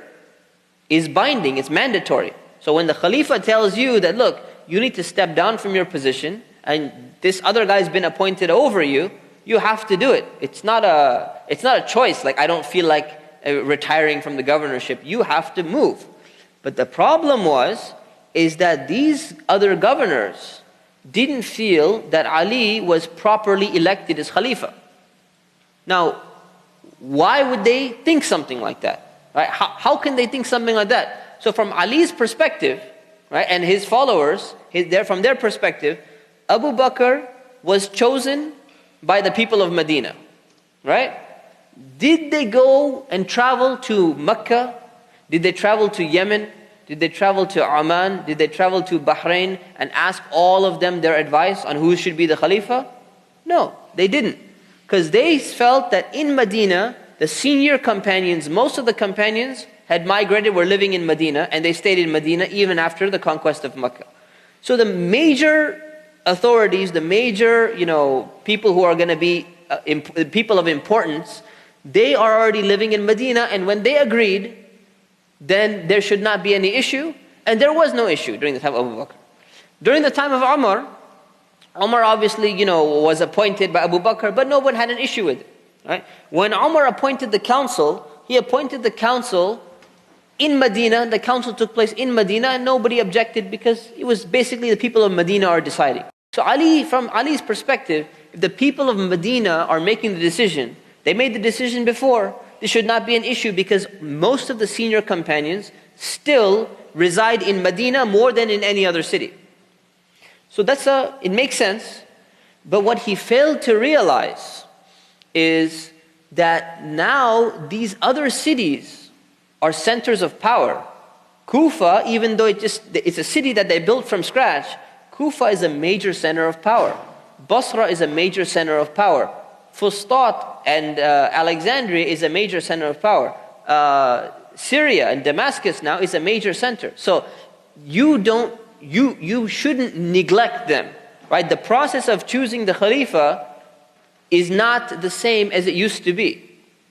is binding, it's mandatory. So when the Khalifa tells you that, look, you need to step down from your position and this other guy's been appointed over you, you have to do it. It's not a choice, like I don't feel like retiring from the governorship. You have to move. But the problem is that these other governors didn't feel that Ali was properly elected as Khalifa. Now, why would they think something like that? Right? How can they think something like that? So from Ali's perspective, right? And his followers, from their perspective, Abu Bakr was chosen by the people of Medina, right? Did they go and travel to Mecca? Did they travel to Yemen? Did they travel to Oman? Did they travel to Bahrain and ask all of them their advice on who should be the Khalifa? No, they didn't. Because they felt that in Medina, the senior companions, most of the companions had migrated, were living in Medina, and they stayed in Medina even after the conquest of Mecca. So the major authorities, the major, people who are going to be people of importance, they are already living in Medina, and when they agreed, then there should not be any issue, and there was no issue during the time of Abu Bakr. During the time of Umar obviously, was appointed by Abu Bakr, but no one had an issue with it. Right? When Umar appointed the council, he appointed the council in Medina. The council took place in Medina, and nobody objected because it was basically the people of Medina are deciding. So from Ali's perspective, if the people of Medina are making the decision, they made the decision before, this should not be an issue because most of the senior companions still reside in Medina more than in any other city. So it makes sense. But what he failed to realize is that now these other cities are centers of power. Kufa, even though it's a city that they built from scratch, Kufa is a major center of power. Basra is a major center of power. Fustat and Alexandria is a major center of power. Syria and Damascus now is a major center. So you shouldn't neglect them, right? The process of choosing the Khalifa is not the same as it used to be.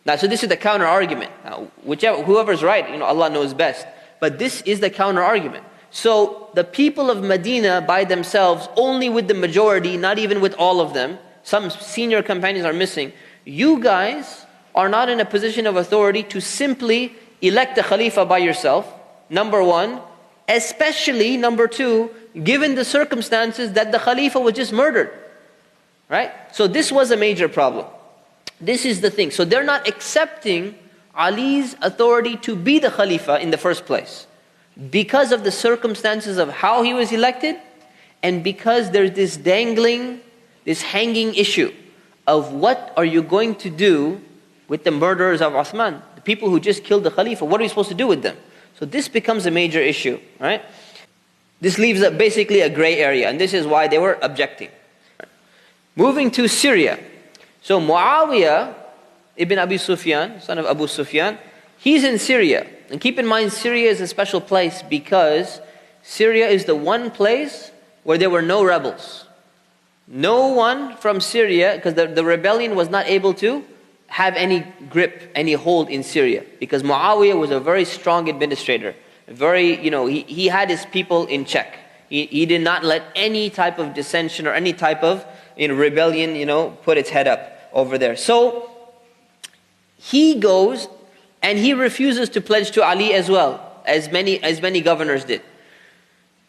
Now, so this is the counter argument. Now, whoever's right, Allah knows best. But this is the counter argument. So the people of Medina by themselves, only with the majority, not even with all of them, some senior companions are missing. You guys are not in a position of authority to simply elect the Khalifa by yourself, number one. Especially, number two, given the circumstances that the Khalifa was just murdered. Right? So this was a major problem. This is the thing. So they're not accepting Ali's authority to be the Khalifa in the first place, because of the circumstances of how he was elected, and because there's this hanging issue of what are you going to do with the murderers of Uthman, the people who just killed the Khalifa. What are we supposed to do with them? So this becomes a major issue, right? This leaves basically a gray area, and this is why they were objecting. Moving to Syria. So Muawiyah ibn Abi Sufyan, son of Abu Sufyan, he's in Syria. And keep in mind, Syria is a special place because Syria is the one place where there were no rebels. No one from Syria, because the rebellion was not able to have any grip, any hold in Syria, because Muawiyah was a very strong administrator. He had his people in check. He did not let any type of dissension or any type of rebellion, put its head up over there. So he goes and he refuses to pledge to Ali as well, as many governors did.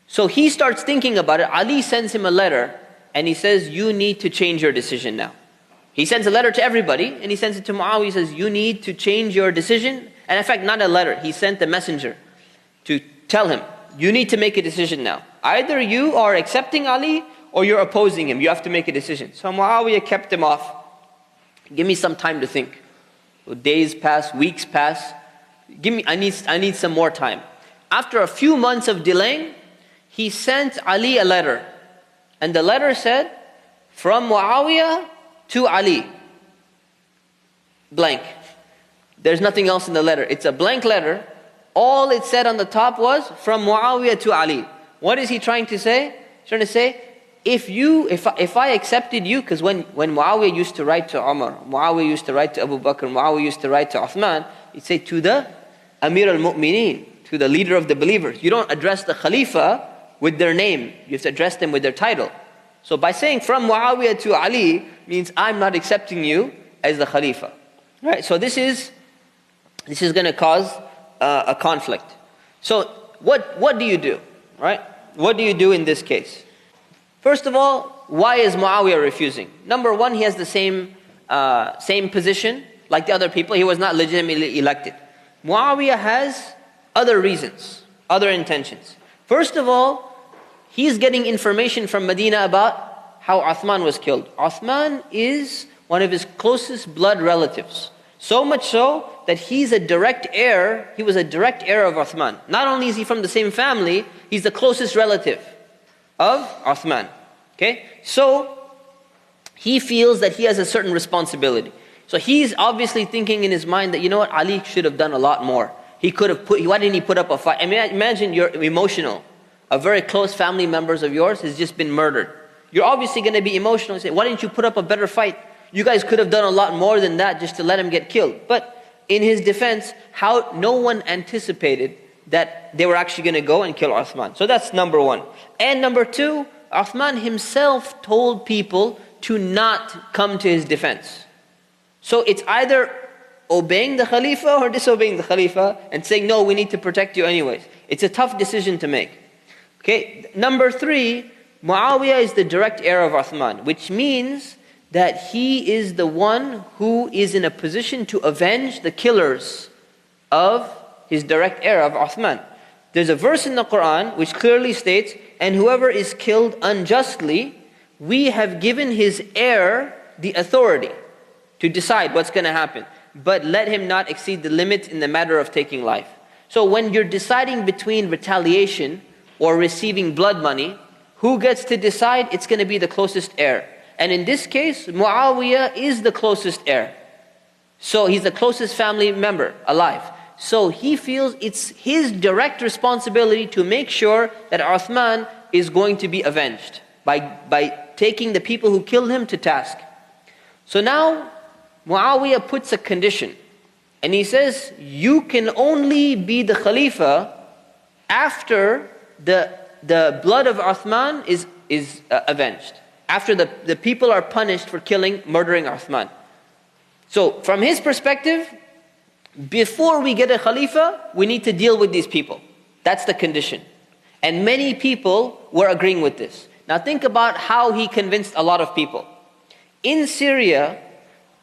So he starts thinking about it. Ali sends him a letter and he says, you need to change your decision now. He sends a letter to everybody, and he sends it to Muawiyah. He says, you need to change your decision. And in fact, not a letter. He sent a messenger to tell him, you need to make a decision now. Either you are accepting Ali, or you're opposing him. You have to make a decision. So Muawiyah kept him off. Give me some time to think. So days pass, weeks pass. I need some more time. After a few months of delaying, he sent Ali a letter. And the letter said, from Muawiyah to Ali. Blank. There's nothing else in the letter. It's a blank letter. All it said on the top was, from Muawiyah to Ali. What is he trying to say? He's trying to say, if I accepted you, because when Muawiyah used to write to Umar, Muawiyah used to write to Abu Bakr, Muawiyah used to write to Uthman, he'd say to the Amir al-Mu'mineen, to the leader of the believers. You don't address the Khalifa with their name. You have to address them with their title. So by saying from Muawiyah to Ali means I'm not accepting you as the Khalifa. Right? So this is going to cause a conflict. So what do you do? Right? What do you do in this case? First of all, why is Muawiyah refusing? Number one, he has the same position like the other people. He was not legitimately elected. Muawiyah has other reasons, other intentions. First of all, he's getting information from Medina about how Uthman was killed. Uthman is one of his closest blood relatives. So much so that he's a direct heir, he was a direct heir of Uthman. Not only is he from the same family, he's the closest relative of Uthman. Okay? So, he feels that he has a certain responsibility. So he's obviously thinking in his mind that, you know what, Ali should have done a lot more. He could have why didn't he put up a fight? I mean, imagine you're emotional. A very close family members of yours has just been murdered. You're obviously going to be emotional and say, why didn't you put up a better fight? You guys could have done a lot more than that just to let him get killed. But in his defense, how no one anticipated that they were actually going to go and kill Uthman. So that's number one. And number two, Uthman himself told people to not come to his defense. So it's either obeying the Khalifa or disobeying the Khalifa and saying, no, we need to protect you anyways. It's a tough decision to make. Okay, number three, Muawiyah is the direct heir of Uthman, which means that he is the one who is in a position to avenge the killers of his direct heir of Uthman. There's a verse in the Quran which clearly states, and whoever is killed unjustly, we have given his heir the authority to decide what's going to happen. But let him not exceed the limit in the matter of taking life. So when you're deciding between retaliation or receiving blood money, who gets to decide? It's going to be the closest heir. And in this case, Muawiyah is the closest heir. So he's the closest family member alive. So he feels it's his direct responsibility to make sure that Uthman is going to be avenged by taking the people who killed him to task. So now Muawiyah puts a condition. And he says, you can only be the Khalifa after the blood of Uthman is avenged. After the people are punished for murdering Uthman. So from his perspective, before we get a Khalifa, we need to deal with these people. That's the condition. And many people were agreeing with this. Now think about how he convinced a lot of people. In Syria,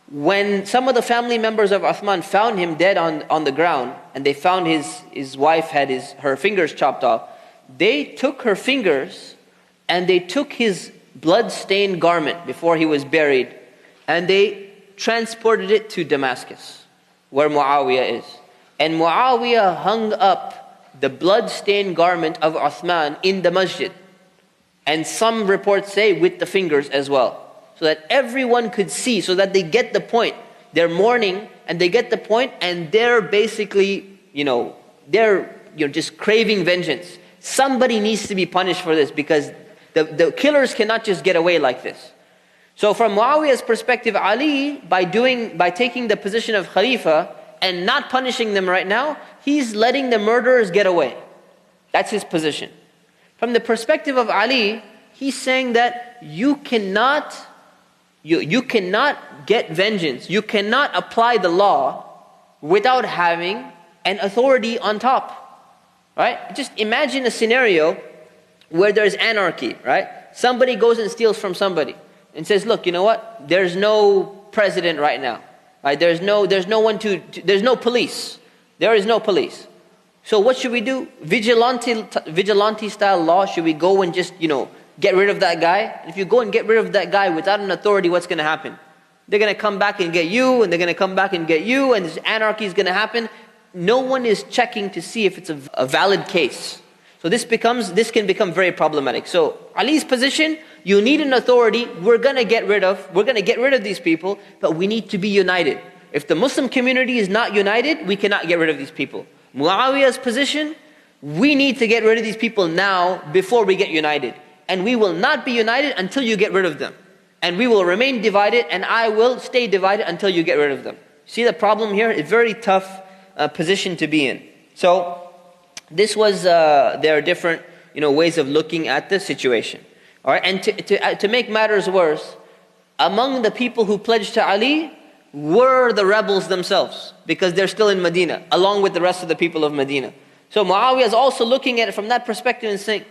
when some of the family members of Uthman found him dead on the ground, and they found his wife had her fingers chopped off, they took her fingers and they took his blood-stained garment before he was buried, and they transported it to Damascus, where Muawiyah is. And Muawiyah hung up the blood-stained garment of Uthman in the masjid. And some reports say with the fingers as well, so that everyone could see, so that they get the point. They're mourning and they get the point, and they're basically, they're just craving vengeance. Somebody needs to be punished for this, because the killers cannot just get away like this. So from Muawiyah's perspective, Ali, by taking the position of Khalifa and not punishing them right now, he's letting the murderers get away. That's his position. From the perspective of Ali, he's saying that you cannot get vengeance. You cannot apply the law without having an authority on top. Right? Just imagine a scenario where there's anarchy, right? Somebody goes and steals from somebody and says, look, you know what? There's no president right now. Right? There's no police. There is no police. So what should we do? Vigilante style law, should we go and just, get rid of that guy? If you go and get rid of that guy without an authority, what's going to happen? They're going to come back and get you, and they're going to come back and get you, and this anarchy is going to happen. No one is checking to see if it's a valid case. So this can become very problematic. So Ali's position, you need an authority. We're going to get rid of these people, but we need to be united. If the Muslim community is not united, we cannot get rid of these people. Muawiyah's position, we need to get rid of these people now before we get united. And we will not be united until you get rid of them. And we will remain divided, and I will stay divided until you get rid of them. See the problem here? It's a very tough position to be in. So this was there are different ways of looking at the situation. All right, and to make matters worse, among the people who pledged to Ali were the rebels themselves, because they're still in Medina, along with the rest of the people of Medina. So Muawiyah is also looking at it from that perspective and saying,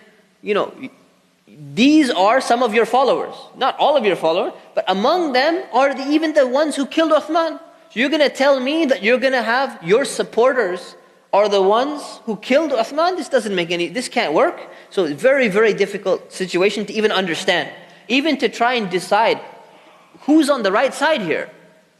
these are some of your followers, not all of your followers, but among them are even the ones who killed Uthman. So you're going to tell me that you're going to have your supporters are the ones who killed Uthman. This can't work. So very, very difficult situation to even understand. Even to try and decide who's on the right side here.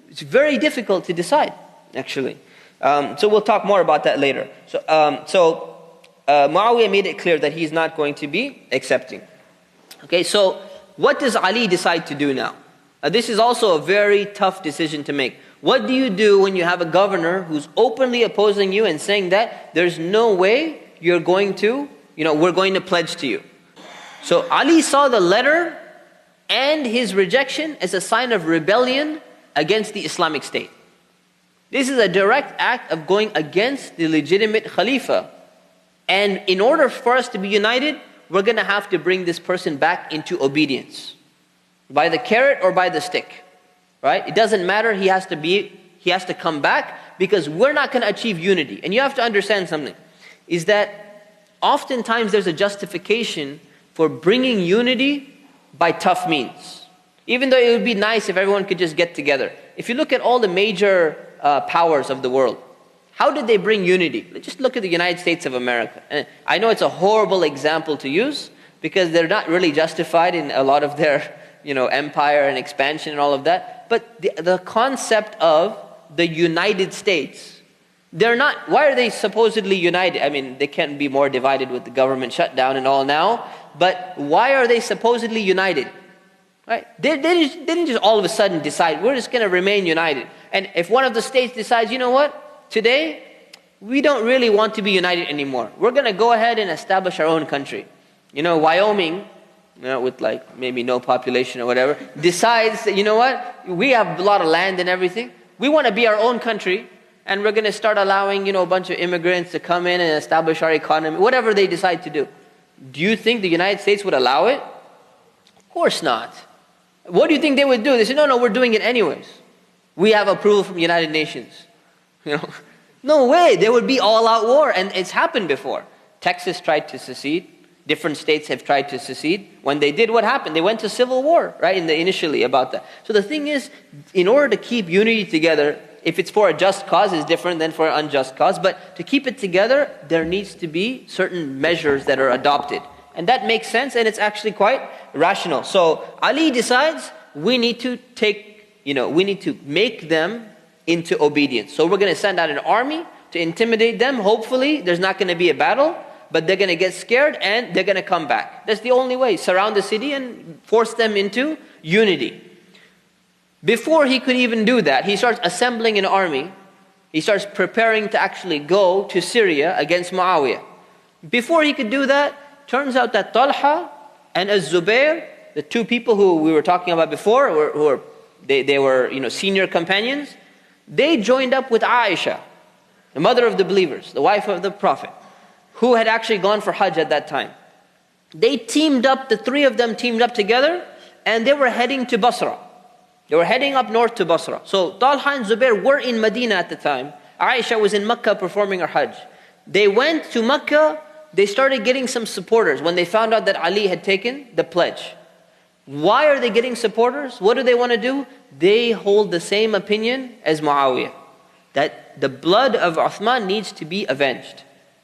It's very difficult to decide, actually. So we'll talk more about that later. So Muawiyah made it clear that he's not going to be accepting. Okay, so what does Ali decide to do now? This is also a very tough decision to make. What do you do when you have a governor who's openly opposing you and saying that there's no way you're going to, we're going to pledge to you? So Ali saw the letter and his rejection as a sign of rebellion against the Islamic State. This is a direct act of going against the legitimate Khalifa. And in order for us to be united, we're going to have to bring this person back into obedience. By the carrot or by the stick. Right? It doesn't matter, he has to come back, because we're not going to achieve unity. And you have to understand something, is that oftentimes there's a justification for bringing unity by tough means. Even though it would be nice if everyone could just get together. If you look at all the major powers of the world, how did they bring unity? Just look at the United States of America. And I know it's a horrible example to use, because they're not really justified in a lot of their empire and expansion and all of that. But the concept of the United States, why are they supposedly united? I mean, they can't be more divided with the government shutdown and all now, but why are they supposedly united? Right? They didn't just all of a sudden decide, we're just going to remain united. And if one of the states decides, you know what, today, we don't really want to be united anymore. We're going to go ahead and establish our own country. Wyoming, with like maybe no population or whatever, decides that, we have a lot of land and everything. We want to be our own country, and we're going to start allowing, a bunch of immigrants to come in and establish our economy, whatever they decide to do. Do you think the United States would allow it? Of course not. What do you think they would do? They say, no, we're doing it anyways. We have approval from the United Nations. No way. There would be all-out war, and it's happened before. Texas tried to secede. Different states have tried to secede. When they did, what happened? They went to civil war, right, initially about that. So the thing is, in order to keep unity together, if it's for a just cause, it's different than for an unjust cause. But to keep it together, there needs to be certain measures that are adopted. And that makes sense, and it's actually quite rational. So Ali decides, we need to make them into obedience. So we're going to send out an army to intimidate them. Hopefully, there's not going to be a battle. But they're going to get scared and they're going to come back. That's the only way. Surround the city and force them into unity. Before he could even do that, he starts assembling an army. He starts preparing to actually go to Syria against Muawiyah. Before he could do that, turns out that Talha and Az-Zubair, the two people who we were talking about before, they were senior companions, they joined up with Aisha, the mother of the believers, the wife of the Prophet, who had actually gone for Hajj at that time. They teamed up, the three of them teamed up together, and they were heading to Basra. They were heading up north to Basra. So Talha and Zubair were in Medina at the time. Aisha was in Mecca performing her Hajj. They went to Mecca, they started getting some supporters when they found out that Ali had taken the pledge. Why are they getting supporters? What do they want to do? They hold the same opinion as Muawiyah, that the blood of Uthman needs to be avenged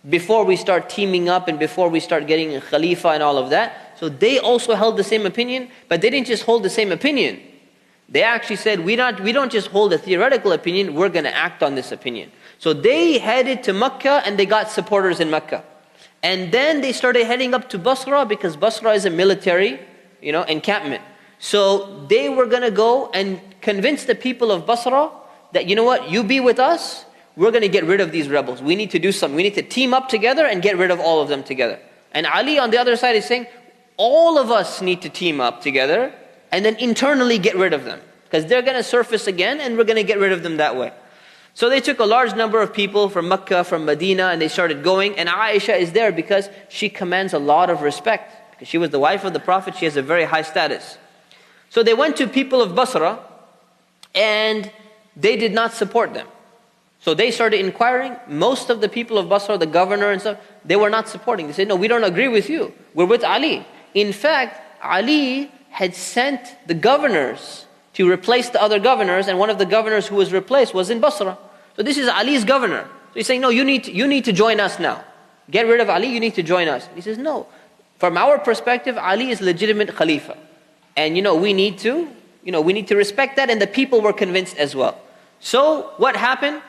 before we start teaming up and before we start getting a Khalifa and all of that. So they also held the same opinion, but they didn't just hold the same opinion. They actually said, we don't just hold a theoretical opinion, we're going to act on this opinion. So they headed to Mecca and they got supporters in Mecca. And then they started heading up to Basra, because Basra is a military encampment. So they were going to go and convince the people of Basra that, you be with us, we're going to get rid of these rebels. We need to do something. We need to team up together and get rid of all of them together. And Ali on the other side is saying, all of us need to team up together and then internally get rid of them, because they're going to surface again and we're going to get rid of them that way. So they took a large number of people from Mecca, from Medina, and they started going. And Aisha is there because she commands a lot of respect. Because she was the wife of the Prophet, she has a very high status. So they went to people of Basra and they did not support them. So they started inquiring. Most of the people of Basra, the governor and stuff, they were not supporting. They said, no, we don't agree with you. We're with Ali. In fact, Ali had sent the governors to replace the other governors, and one of the governors who was replaced was in Basra. So this is Ali's governor. So he's saying, no, you need to join us now. Get rid of Ali, you need to join us. He says, no. From our perspective, Ali is legitimate Khalifa. And we need to respect that, and the people were convinced as well. So what happened?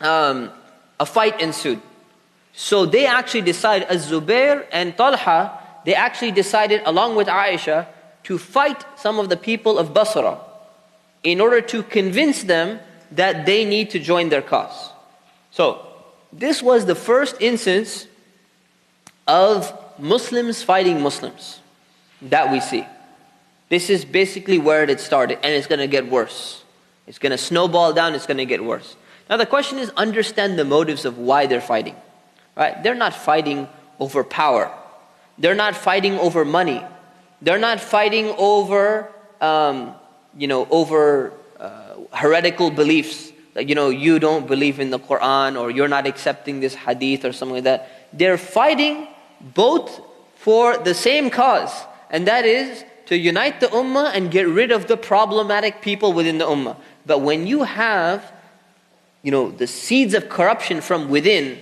A fight ensued. So they actually decided, Az-Zubair and Talha, they actually decided along with Aisha to fight some of the people of Basra in order to convince them that they need to join their cause. So this was the first instance of Muslims fighting Muslims that we see. This is basically where it started, and it's going to get worse. It's going to snowball down, it's going to get worse. Now the question is, understand the motives of why they're fighting. Right? They're not fighting over power. They're not fighting over money. They're not fighting over, heretical beliefs. Like, you don't believe in the Quran, or you're not accepting this hadith or something like that. They're fighting both for the same cause, and that is to unite the ummah and get rid of the problematic people within the ummah. But when you have, the seeds of corruption from within,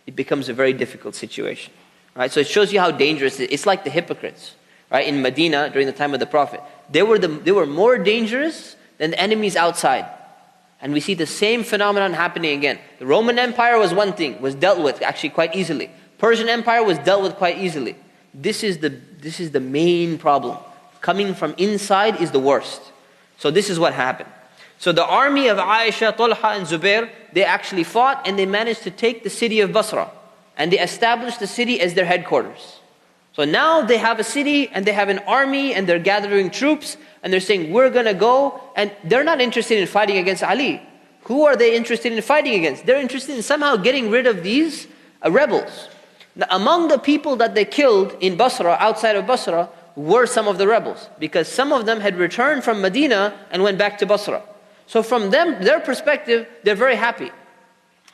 it becomes a very difficult situation. Right? So it shows you how dangerous it is. It's like the hypocrites, right? In Medina during the time of the Prophet. They were more dangerous than the enemies outside. And we see the same phenomenon happening again. The Roman Empire was one thing, was dealt with actually quite easily. Persian Empire was dealt with quite easily. This is the main problem. Coming from inside is the worst. So this is what happened. So the army of Aisha, Talha and Zubair, they actually fought, and they managed to take the city of Basra. And they established the city as their headquarters. So now they have a city, and they have an army, and they're gathering troops, and they're saying, we're going to go. And they're not interested in fighting against Ali. Who are they interested in fighting against? They're interested in somehow getting rid of these rebels. Now, among the people that they killed in Basra, outside of Basra, were some of the rebels. Because some of them had returned from Medina and went back to Basra. So from their perspective, they're very happy.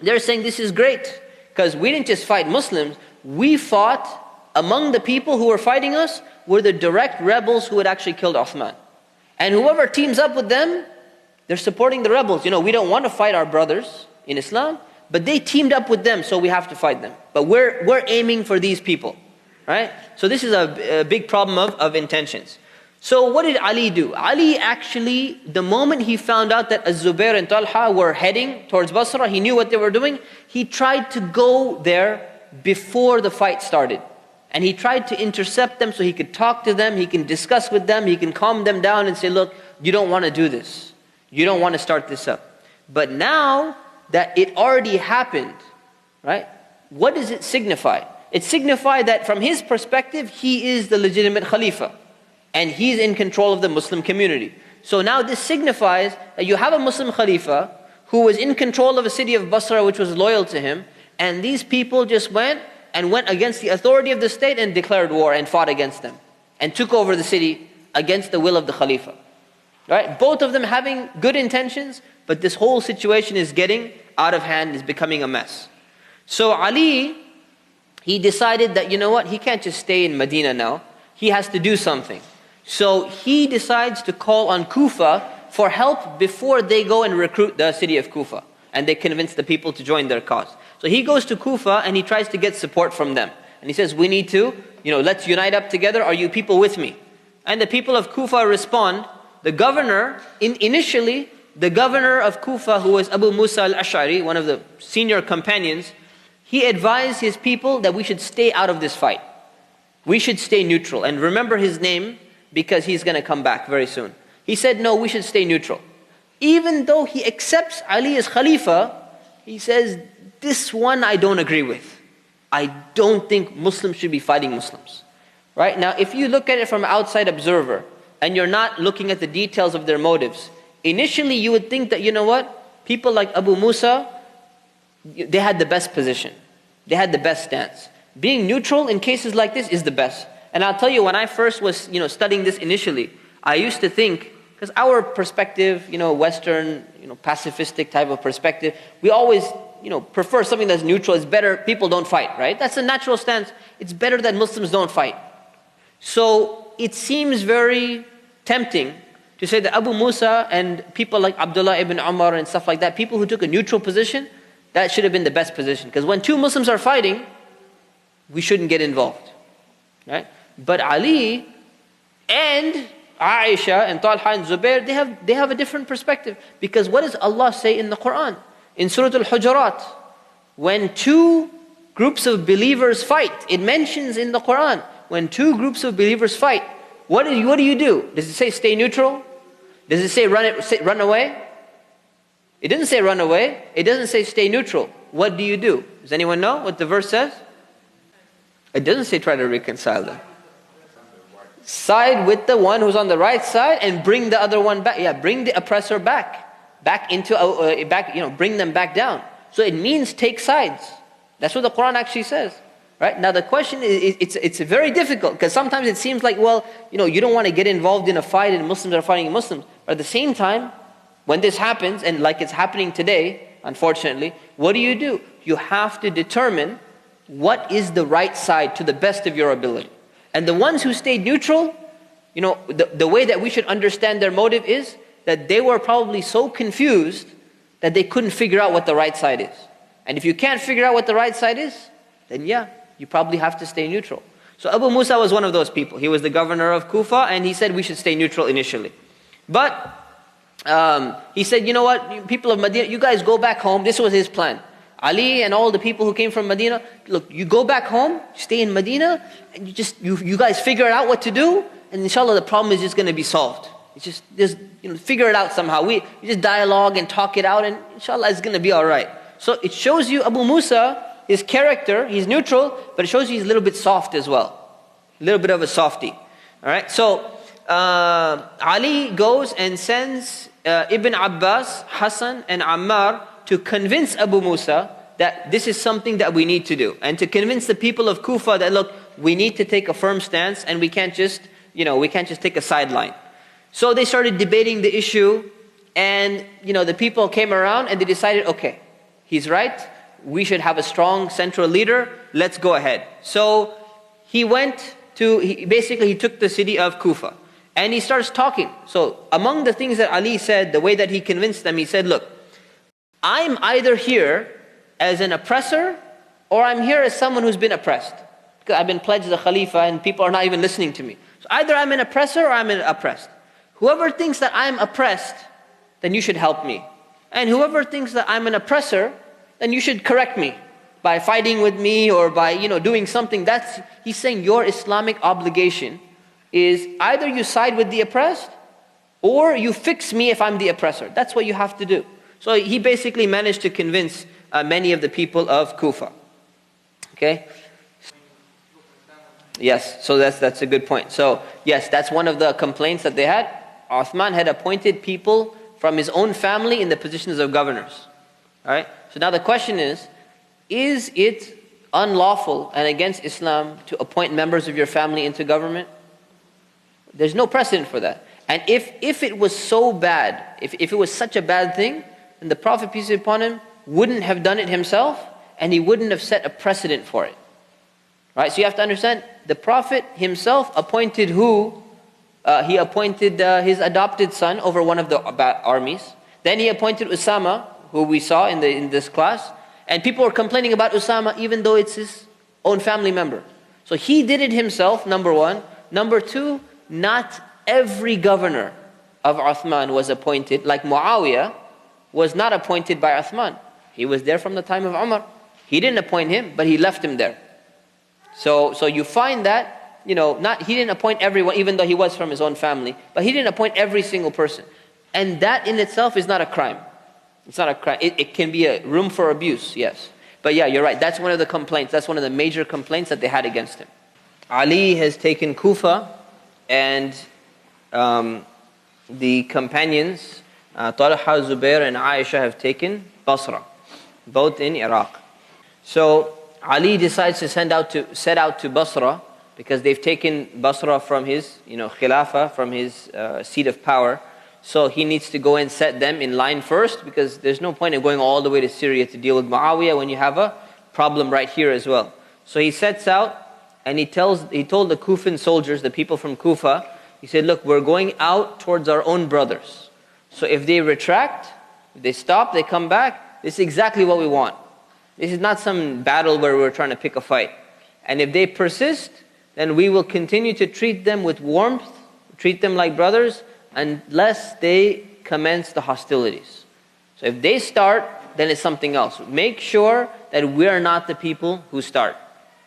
They're saying, this is great. Because we didn't just fight Muslims, we fought among the people who were fighting us were the direct rebels who had actually killed Uthman. And whoever teams up with them, they're supporting the rebels. We don't want to fight our brothers in Islam, but they teamed up with them, so we have to fight them. But we're aiming for these people, right? So this is a big problem of intentions. So what did Ali do? Ali actually, the moment he found out that Az-Zubair and Talha were heading towards Basra, he knew what they were doing. He tried to go there before the fight started. And he tried to intercept them so he could talk to them, he can discuss with them, he can calm them down and say, look, you don't want to do this. You don't want to start this up. But now that it already happened, right? What does it signify? It signifies that from his perspective, he is the legitimate Khalifa. And he's in control of the Muslim community. So now this signifies that you have a Muslim Khalifa who was in control of a city of Basra which was loyal to him. And these people just went against the authority of the state and declared war and fought against them. And took over the city against the will of the Khalifa. Right? Both of them having good intentions, but this whole situation is getting out of hand, is becoming a mess. So Ali, he decided that, he can't just stay in Medina now. He has to do something. So he decides to call on Kufa for help before they go and recruit the city of Kufa. And they convince the people to join their cause. So he goes to Kufa and he tries to get support from them. And he says, we need to, let's unite up together. Are you people with me? And the people of Kufa respond. The governor, initially, the governor of Kufa, who was Abu Musa al-Ash'ari, one of the senior companions, he advised his people that we should stay out of this fight. We should stay neutral. And remember his name, because he's going to come back very soon. He said, no, we should stay neutral. Even though he accepts Ali as Khalifa, he says, this one I don't agree with. I don't think Muslims should be fighting Muslims. Right? Now, if you look at it from an outside observer, and you're not looking at the details of their motives, initially you would think that, people like Abu Musa, they had the best position. They had the best stance. Being neutral in cases like this is the best. And I'll tell you, when I first was studying this initially, I used to think, because our perspective, Western, pacifistic type of perspective, we always, prefer something that's neutral. It's better, people don't fight, right? That's a natural stance. It's better that Muslims don't fight. So it seems very tempting to say that Abu Musa and people like Abdullah ibn Umar and stuff like that, people who took a neutral position, That should have been the best position. Because when two Muslims are fighting, we shouldn't get involved. Right? But Ali and Aisha and Talha and Zubair, they have a different perspective. Because what does Allah say in the Quran? In Surah Al-Hujurat, when two groups of believers fight, it mentions in the Quran, when two groups of believers fight, what do you do? Does it say stay neutral? Does it say run away? It doesn't say run away. It doesn't say stay neutral. What do you do? Does anyone know what the verse says? It doesn't say try to reconcile them. Side with the one who's on the right side and bring the other one back. Yeah, bring the oppressor back into bring them back down. So it means take sides. That's what the Quran actually says. Right? Now the question is, it's very difficult because sometimes it seems like, well, you don't want to get involved in a fight and Muslims are fighting Muslims. But at the same time, when this happens, and like it's happening today, unfortunately, what do? You have to determine what is the right side to the best of your ability. And the ones who stayed neutral, the way that we should understand their motive is that they were probably so confused that they couldn't figure out what the right side is. And if you can't figure out what the right side is, then you probably have to stay neutral. So Abu Musa was one of those people. He was the governor of Kufa, and he said we should stay neutral initially. But he said, you know what, people of Medina, you guys go back home. This was his plan. Ali and all the people who came from Medina, look, you go back home, stay in Medina, and you guys figure out what to do, and inshallah the problem is just going to be solved. It's just figure it out somehow. We just dialogue and talk it out, and inshallah it's going to be all right. So it shows you Abu Musa, his character, he's neutral, but it shows you he's a little bit soft as well. A little bit of a softie. All right, so Ali goes and sends Ibn Abbas, Hassan and Ammar to convince Abu Musa that this is something that we need to do. And to convince the people of Kufa that, look, we need to take a firm stance and we can't just take a sideline. So they started debating the issue, and the people came around and they decided, okay, he's right, we should have a strong central leader, let's go ahead. So he took the city of Kufa and he starts talking. So among the things that Ali said, the way that he convinced them, he said, look, I'm either here as an oppressor or I'm here as someone who's been oppressed. Because I've been pledged as a Khalifa and people are not even listening to me. So either I'm an oppressor or I'm an oppressed. Whoever thinks that I'm oppressed, then you should help me. And whoever thinks that I'm an oppressor, then you should correct me by fighting with me or by doing something. He's saying your Islamic obligation is either you side with the oppressed or you fix me if I'm the oppressor. That's what you have to do. So he basically managed to convince many of the people of Kufa. Okay? Yes, so that's a good point. So yes, that's one of the complaints that they had. Uthman had appointed people from his own family in the positions of governors. All right? So now the question is it unlawful and against Islam to appoint members of your family into government? There's no precedent for that. And if it was so bad, if it was such a bad thing, then the Prophet, peace be upon him, wouldn't have done it himself, and he wouldn't have set a precedent for it. Right? So you have to understand, the Prophet himself appointed who? He appointed his adopted son over one of the armies. Then he appointed Usama, who we saw in this class. And people were complaining about Usama even though it's his own family member. So he did it himself, number one. Number two, not every governor of Uthman was appointed. Like Muawiyah was not appointed by Uthman. He was there from the time of Umar. He didn't appoint him, but he left him there. So you find that, he didn't appoint everyone, even though he was from his own family, but he didn't appoint every single person. And that in itself is not a crime. It's not a crime. It can be a room for abuse, yes. But yeah, you're right. That's one of the complaints. That's one of the major complaints that they had against him. Ali has taken Kufa, and the companions, Talha, Zubair, and Aisha have taken Basra, both in Iraq. So Ali decides to set out to Basra because they've taken Basra from his, Khilafah, from his seat of power. So he needs to go and set them in line first, because there's no point in going all the way to Syria to deal with Muawiyah when you have a problem right here as well. So he sets out, and he told the Kufan soldiers, the people from Kufa, he said, look, we're going out towards our own brothers. So if they retract, if they stop, they come back, this is exactly what we want. This is not some battle where we're trying to pick a fight. And if they persist, then we will continue to treat them with warmth, treat them like brothers, unless they commence the hostilities. So if they start, then it's something else. Make sure that we are not the people who start.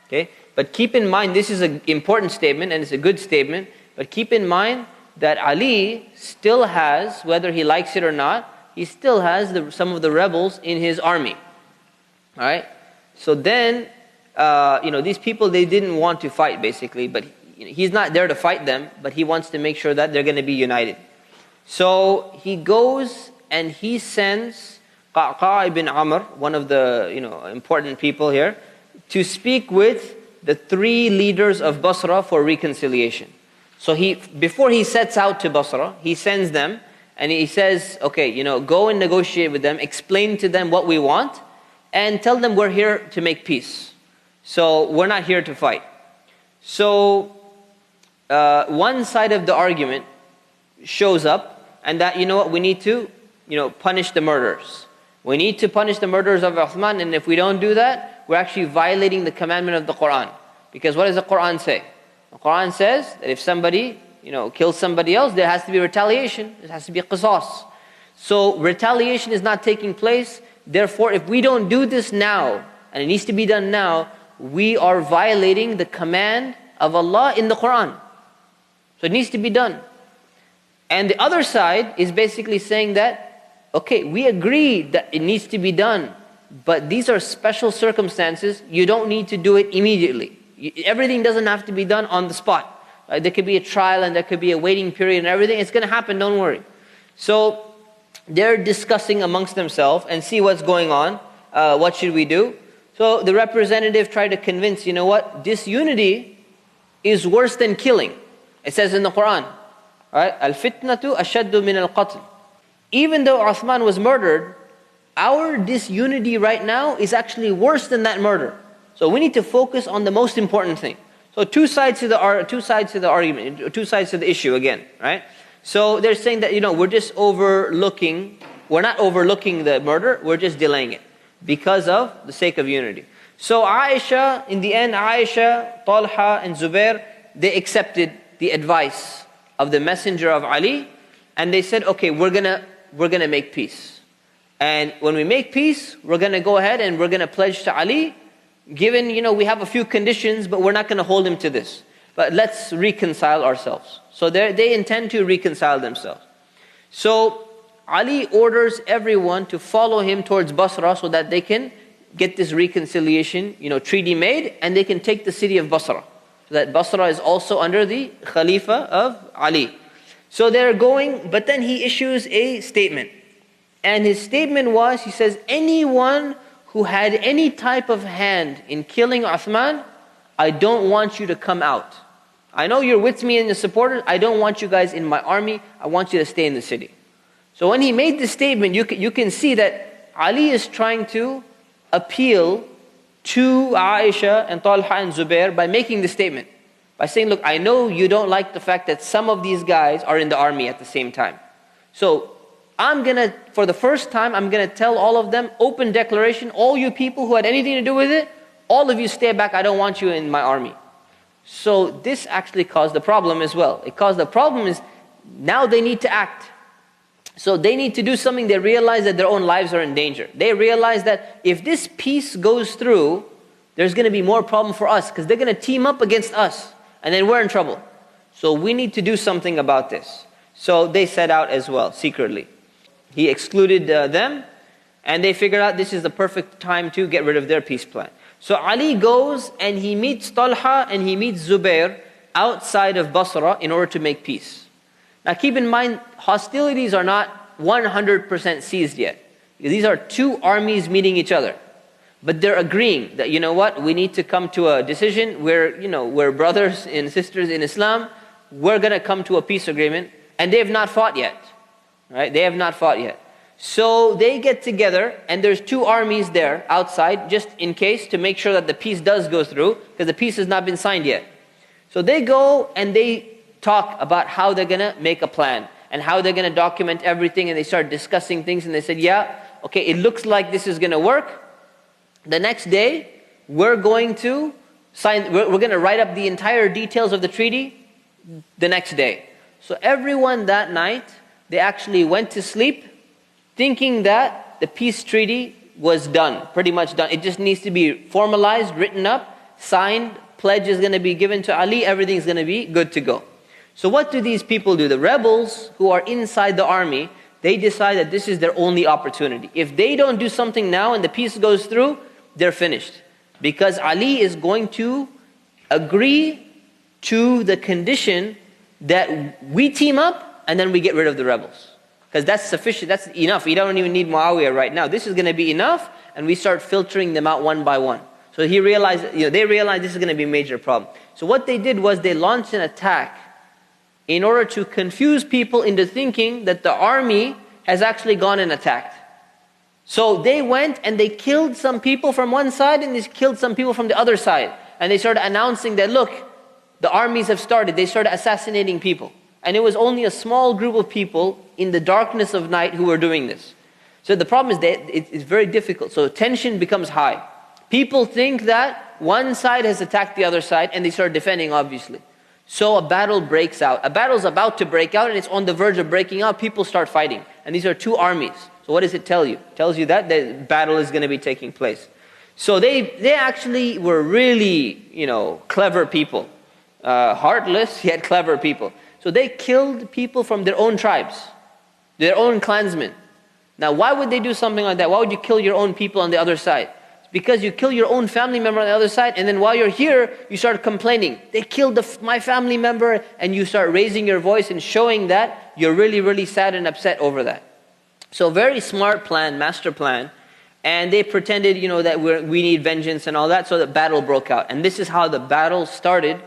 Okay? But keep in mind, this is an important statement and it's a good statement, but keep in mind that Ali still has, whether he likes it or not, he still has some of the rebels in his army. Alright? So then, these people, they didn't want to fight basically, but he's not there to fight them, but he wants to make sure that they're going to be united. So he goes and he sends Qa'qa' ibn Amr, one of the important people here, to speak with the 3 leaders of Basra for reconciliation. So before he sets out to Basra, he sends them and he says, okay, go and negotiate with them, explain to them what we want, and tell them we're here to make peace. So we're not here to fight. So one side of the argument shows up, and that, we need to, punish the murderers. We need to punish the murderers of Uthman, and if we don't do that, we're actually violating the commandment of the Quran. Because what does the Quran say? The Quran says that if somebody, kills somebody else, there has to be retaliation. There has to be qisas. So retaliation is not taking place. Therefore, if we don't do this now, and it needs to be done now, we are violating the command of Allah in the Quran. So it needs to be done. And the other side is basically saying that, okay, we agree that it needs to be done, but these are special circumstances. You don't need to do it immediately. Everything doesn't have to be done on the spot. There could be a trial and there could be a waiting period and everything. It's going to happen, don't worry. So they're discussing amongst themselves and see what's going on. What should we do? So the representative tried to convince, disunity is worse than killing. It says in the Quran, right? Al-fitnatu ashaddu min al-qatl. Even though Uthman was murdered, our disunity right now is actually worse than that murder. So we need to focus on the most important thing. So two sides to the argument, two sides to the issue again, right? So they're saying that, we're just we're not overlooking the murder, we're just delaying it because of the sake of unity. So in the end, Aisha, Talha and Zubair, they accepted the advice of the messenger of Ali, and they said, okay, we're gonna make peace. And when we make peace, we're gonna go ahead and we're gonna pledge to Ali, given, we have a few conditions, but we're not gonna hold him to this. But let's reconcile ourselves. So they intend to reconcile themselves. So Ali orders everyone to follow him towards Basra so that they can get this reconciliation, treaty made, and they can take the city of Basra. So that Basra is also under the Khalifa of Ali. So they're going, but then he issues a statement. And his statement was, he says, anyone who had any type of hand in killing Uthman, I don't want you to come out. I know you're with me and the supporters, I don't want you guys in my army, I want you to stay in the city. So when he made this statement, you can see that Ali is trying to appeal to Aisha and Talha and Zubair by making this statement. By saying, look, I know you don't like the fact that some of these guys are in the army at the same time. So for the first time, I'm going to tell all of them, open declaration, all you people who had anything to do with it, all of you stay back, I don't want you in my army. So this actually caused the problem as well. It caused the problem is, now they need to act. So they need to do something. They realize that their own lives are in danger. They realize that if this peace goes through, there's going to be more problem for us, because they're going to team up against us, and then we're in trouble. So we need to do something about this. So they set out as well, secretly. He excluded them, and they figured out this is the perfect time to get rid of their peace plan. So Ali goes and he meets Talha and he meets Zubair outside of Basra in order to make peace. Now keep in mind, hostilities are not 100% ceased yet. These are two armies meeting each other. But they're agreeing that, we need to come to a decision. We're brothers and sisters in Islam. We're going to come to a peace agreement. And they have not fought yet. Right? They have not fought yet. So they get together, and there's two armies there outside, just in case, to make sure that the peace does go through, because the peace has not been signed yet. So they go and they talk about how they're going to make a plan, and how they're going to document everything, and they start discussing things, and they said, yeah, okay, it looks like this is going to work. the next day, we're going to write up the entire details of the treaty the next day. So everyone that night, they actually went to sleep thinking that the peace treaty was done, pretty much done. It just needs to be formalized, written up, signed, pledge is going to be given to Ali, everything's going to be good to go. So what do these people do? The rebels who are inside the army, they decide that this is their only opportunity. If they don't do something now and the peace goes through, they're finished. Because Ali is going to agree to the condition that we team up and then we get rid of the rebels. Because that's sufficient, that's enough. We don't even need Muawiyah right now. This is going to be enough, and we start filtering them out one by one. So they realized this is going to be a major problem. So what they did was they launched an attack in order to confuse people into thinking that the army has actually gone and attacked. So they went and they killed some people from one side and they killed some people from the other side. And they started announcing that, look, the armies have started. They started assassinating people. And it was only a small group of people in the darkness of night who were doing this. So the problem is that it's very difficult. So tension becomes high. People think that one side has attacked the other side and they start defending, obviously. So a battle breaks out. A battle's about to break out and it's on the verge of breaking out. People start fighting. And these are two armies. So what does it tell you? It tells you that the battle is going to be taking place. So they actually were really, clever people. Heartless, yet clever people. So they killed people from their own tribes, their own clansmen. Now why would they do something like that? Why would you kill your own people on the other side? It's because you kill your own family member on the other side, and then while you're here, you start complaining. They killed my family member, and you start raising your voice and showing that you're really, really sad and upset over that. So very smart plan, master plan. And they pretended, that we need vengeance and all that, so the battle broke out. And this is how the battle started,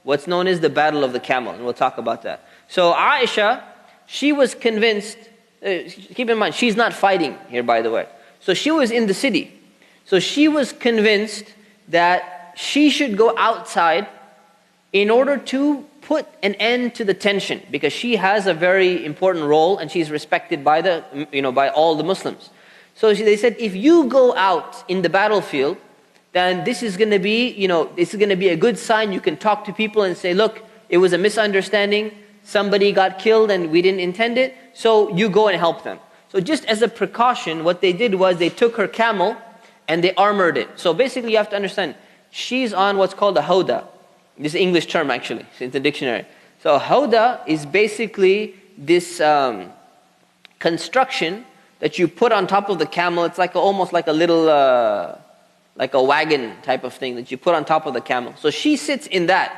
what's known as the Battle of the Camel, and we'll talk about that. So Aisha, she was convinced, keep in mind, she's not fighting here, by the way. So she was in the city. So she was convinced that she should go outside in order to put an end to the tension, because she has a very important role and she's respected by by all the Muslims. So they said, if you go out in the battlefield, then this is going to be, this is going to be a good sign. You can talk to people and say, look, it was a misunderstanding. Somebody got killed and we didn't intend it. So you go and help them. So just as a precaution, what they did was they took her camel and they armored it. So basically you have to understand, she's on what's called a hawda. This is an English term actually, it's in the dictionary. So hawda is basically this construction that you put on top of the camel. It's like almost like a little... like a wagon type of thing that you put on top of the camel. So she sits in that.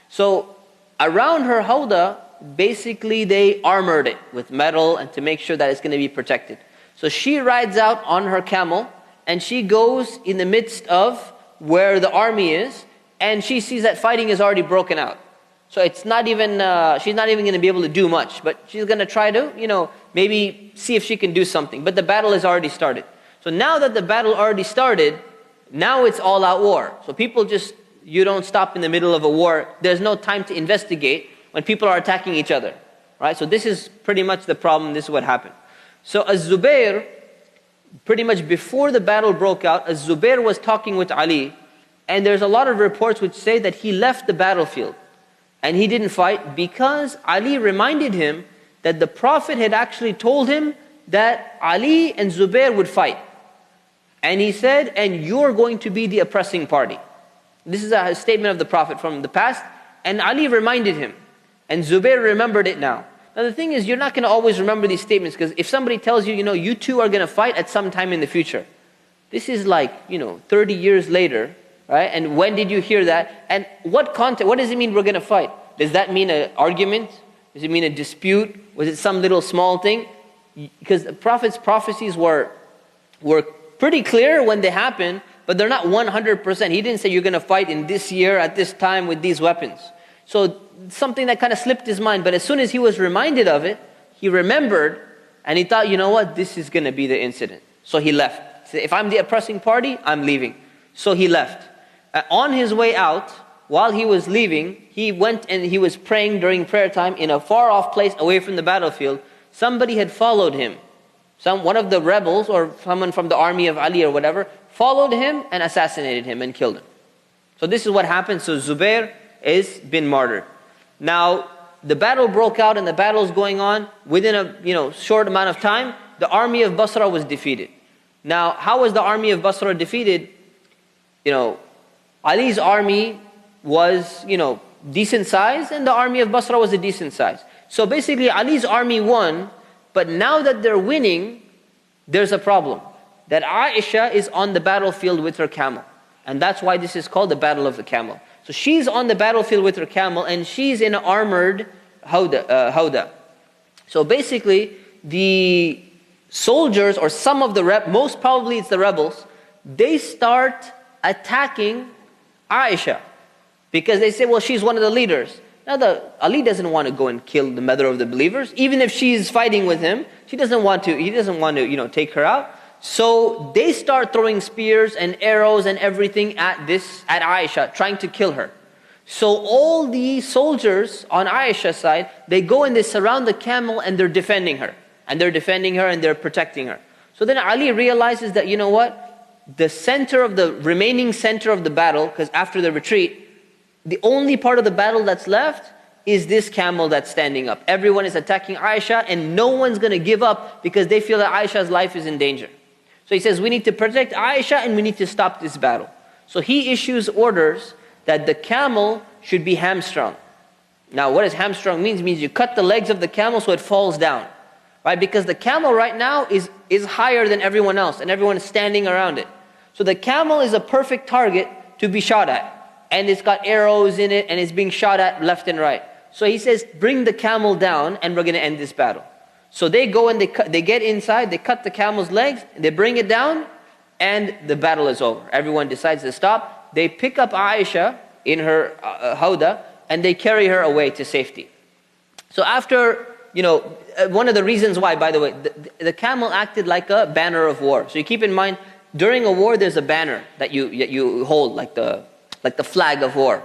So around her hawda, basically they armored it with metal and to make sure that it's going to be protected. So she rides out on her camel and she goes in the midst of where the army is, and she sees that fighting is already broken out. So it's not even, she's not even going to be able to do much, but she's going to try to, maybe see if she can do something. But the battle has already started. So now that the battle already started, now it's all-out war. So people you don't stop in the middle of a war. There's no time to investigate when people are attacking each other. Right? So this is pretty much the problem. This is what happened. So Az-Zubair, pretty much before the battle broke out, Az-Zubair was talking with Ali. And there's a lot of reports which say that he left the battlefield. And he didn't fight because Ali reminded him that the Prophet had actually told him that Ali and Zubair would fight. And he said, and you're going to be the oppressing party. This is a statement of the Prophet from the past. And Ali reminded him. And Zubair remembered it now. Now the thing is, you're not going to always remember these statements, because if somebody tells you, you two are going to fight at some time in the future. This is like, 30 years later, right? And when did you hear that? And what context, what does it mean we're going to fight? Does that mean an argument? Does it mean a dispute? Was it some little small thing? Because the Prophet's prophecies were pretty clear when they happen, but they're not 100%. He didn't say you're going to fight in this year at this time with these weapons. So something that kind of slipped his mind, but as soon as he was reminded of it, he remembered and he thought, what, this is going to be the incident. So he left. He said, if I'm the oppressing party, I'm leaving. So he left. On his way out, while he was leaving, he went and he was praying during prayer time in a far off place away from the battlefield. Somebody had followed him. One of the rebels or someone from the army of Ali or whatever followed him and assassinated him and killed him. So this is what happened. So Zubair is been martyred. Now the battle broke out and the battle is going on. Within a short amount of time, the army of Basra was defeated. Now how was the army of Basra defeated? Ali's army was decent size and the army of Basra was a decent size. So basically Ali's army won, but now that they're winning, there's a problem. That Aisha is on the battlefield with her camel. And that's why this is called the Battle of the Camel. So she's on the battlefield with her camel and she's in an armored howdah. So basically the soldiers or some of the most probably it's the rebels, they start attacking Aisha. Because they say, well, she's one of the leaders. Now Ali doesn't want to go and kill the mother of the believers. Even if she's fighting with him, he doesn't want to take her out. So they start throwing spears and arrows and everything at Aisha, trying to kill her. So all the soldiers on Aisha's side, they go and they surround the camel and they're defending her. And they're defending her and they're protecting her. So then Ali realizes that, you know what? The remaining center of the battle, because after the retreat, the only part of the battle that's left is this camel that's standing up. Everyone is attacking Aisha and no one's going to give up because they feel that Aisha's life is in danger. So he says, we need to protect Aisha and we need to stop this battle. So he issues orders that the camel should be hamstrung. Now what does hamstrung mean? It means you cut the legs of the camel so it falls down. Right? Because the camel right now is higher than everyone else and everyone is standing around it. So the camel is a perfect target to be shot at. And it's got arrows in it and it's being shot at left and right. So he says, bring the camel down and we're going to end this battle. So they go and they get inside, they cut the camel's legs, they bring it down and the battle is over. Everyone decides to stop. They pick up Aisha in her howdah and they carry her away to safety. So after, one of the reasons why, by the way, the camel acted like a banner of war. So you keep in mind, during a war there's a banner that you hold like the flag of war.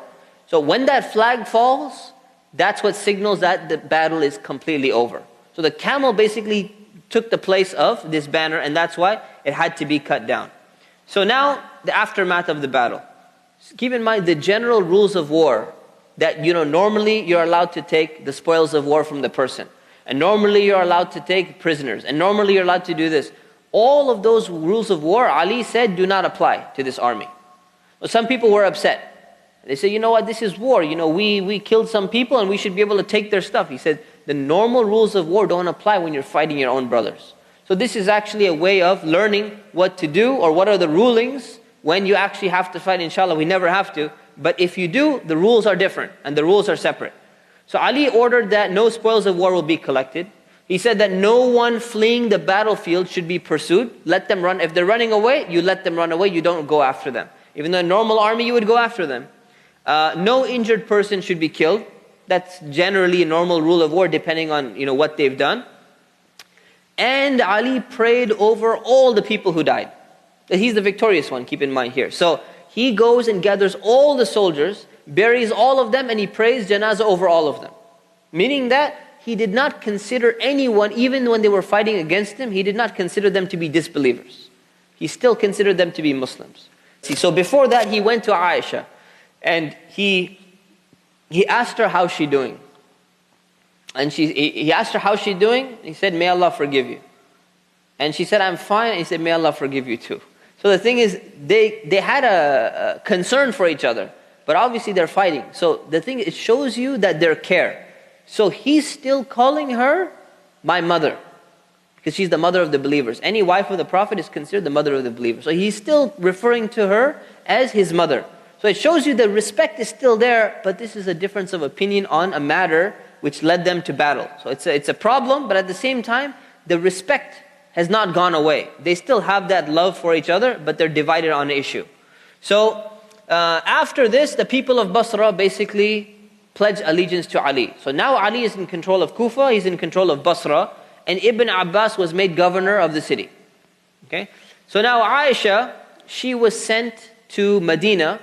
So when that flag falls, that's what signals that the battle is completely over. So the camel basically took the place of this banner and that's why it had to be cut down. So now the aftermath of the battle. Keep in mind the general rules of war that normally you're allowed to take the spoils of war from the person. And normally you're allowed to take prisoners. And normally you're allowed to do this. All of those rules of war, Ali said, do not apply to this army. Well, some people were upset. They said, you know what, this is war. We killed some people and we should be able to take their stuff. He said, the normal rules of war don't apply when you're fighting your own brothers. So this is actually a way of learning what to do or what are the rulings when you actually have to fight. Inshallah, we never have to. But if you do, the rules are different and the rules are separate. So Ali ordered that no spoils of war will be collected. He said that no one fleeing the battlefield should be pursued. Let them run. If they're running away, you let them run away. You don't go after them. Even though a normal army, you would go after them. No injured person should be killed. That's generally a normal rule of war depending on what they've done. And Ali prayed over all the people who died. He's the victorious one, keep in mind here. So he goes and gathers all the soldiers, buries all of them, and he prays janazah over all of them. Meaning that he did not consider anyone, even when they were fighting against him, he did not consider them to be disbelievers. He still considered them to be Muslims. See, so before that he went to Aisha and he asked her how's she doing. And he asked her how's she doing. He said, may Allah forgive you. And she said, I'm fine. And he said, may Allah forgive you too. So the thing is, they had a concern for each other, but obviously they're fighting. So the thing, it shows you that their care. So he's still calling her my mother, because she's the mother of the believers. Any wife of the Prophet is considered the mother of the believers. So he's still referring to her as his mother. So it shows you the respect is still there, but this is a difference of opinion on a matter which led them to battle. So it's a problem, but at the same time, the respect has not gone away. They still have that love for each other, but they're divided on an issue. So after this, the people of Basra basically pledged allegiance to Ali. So now Ali is in control of Kufa, he's in control of Basra, and Ibn Abbas was made governor of the city. Okay? So now Aisha, she was sent to Medina,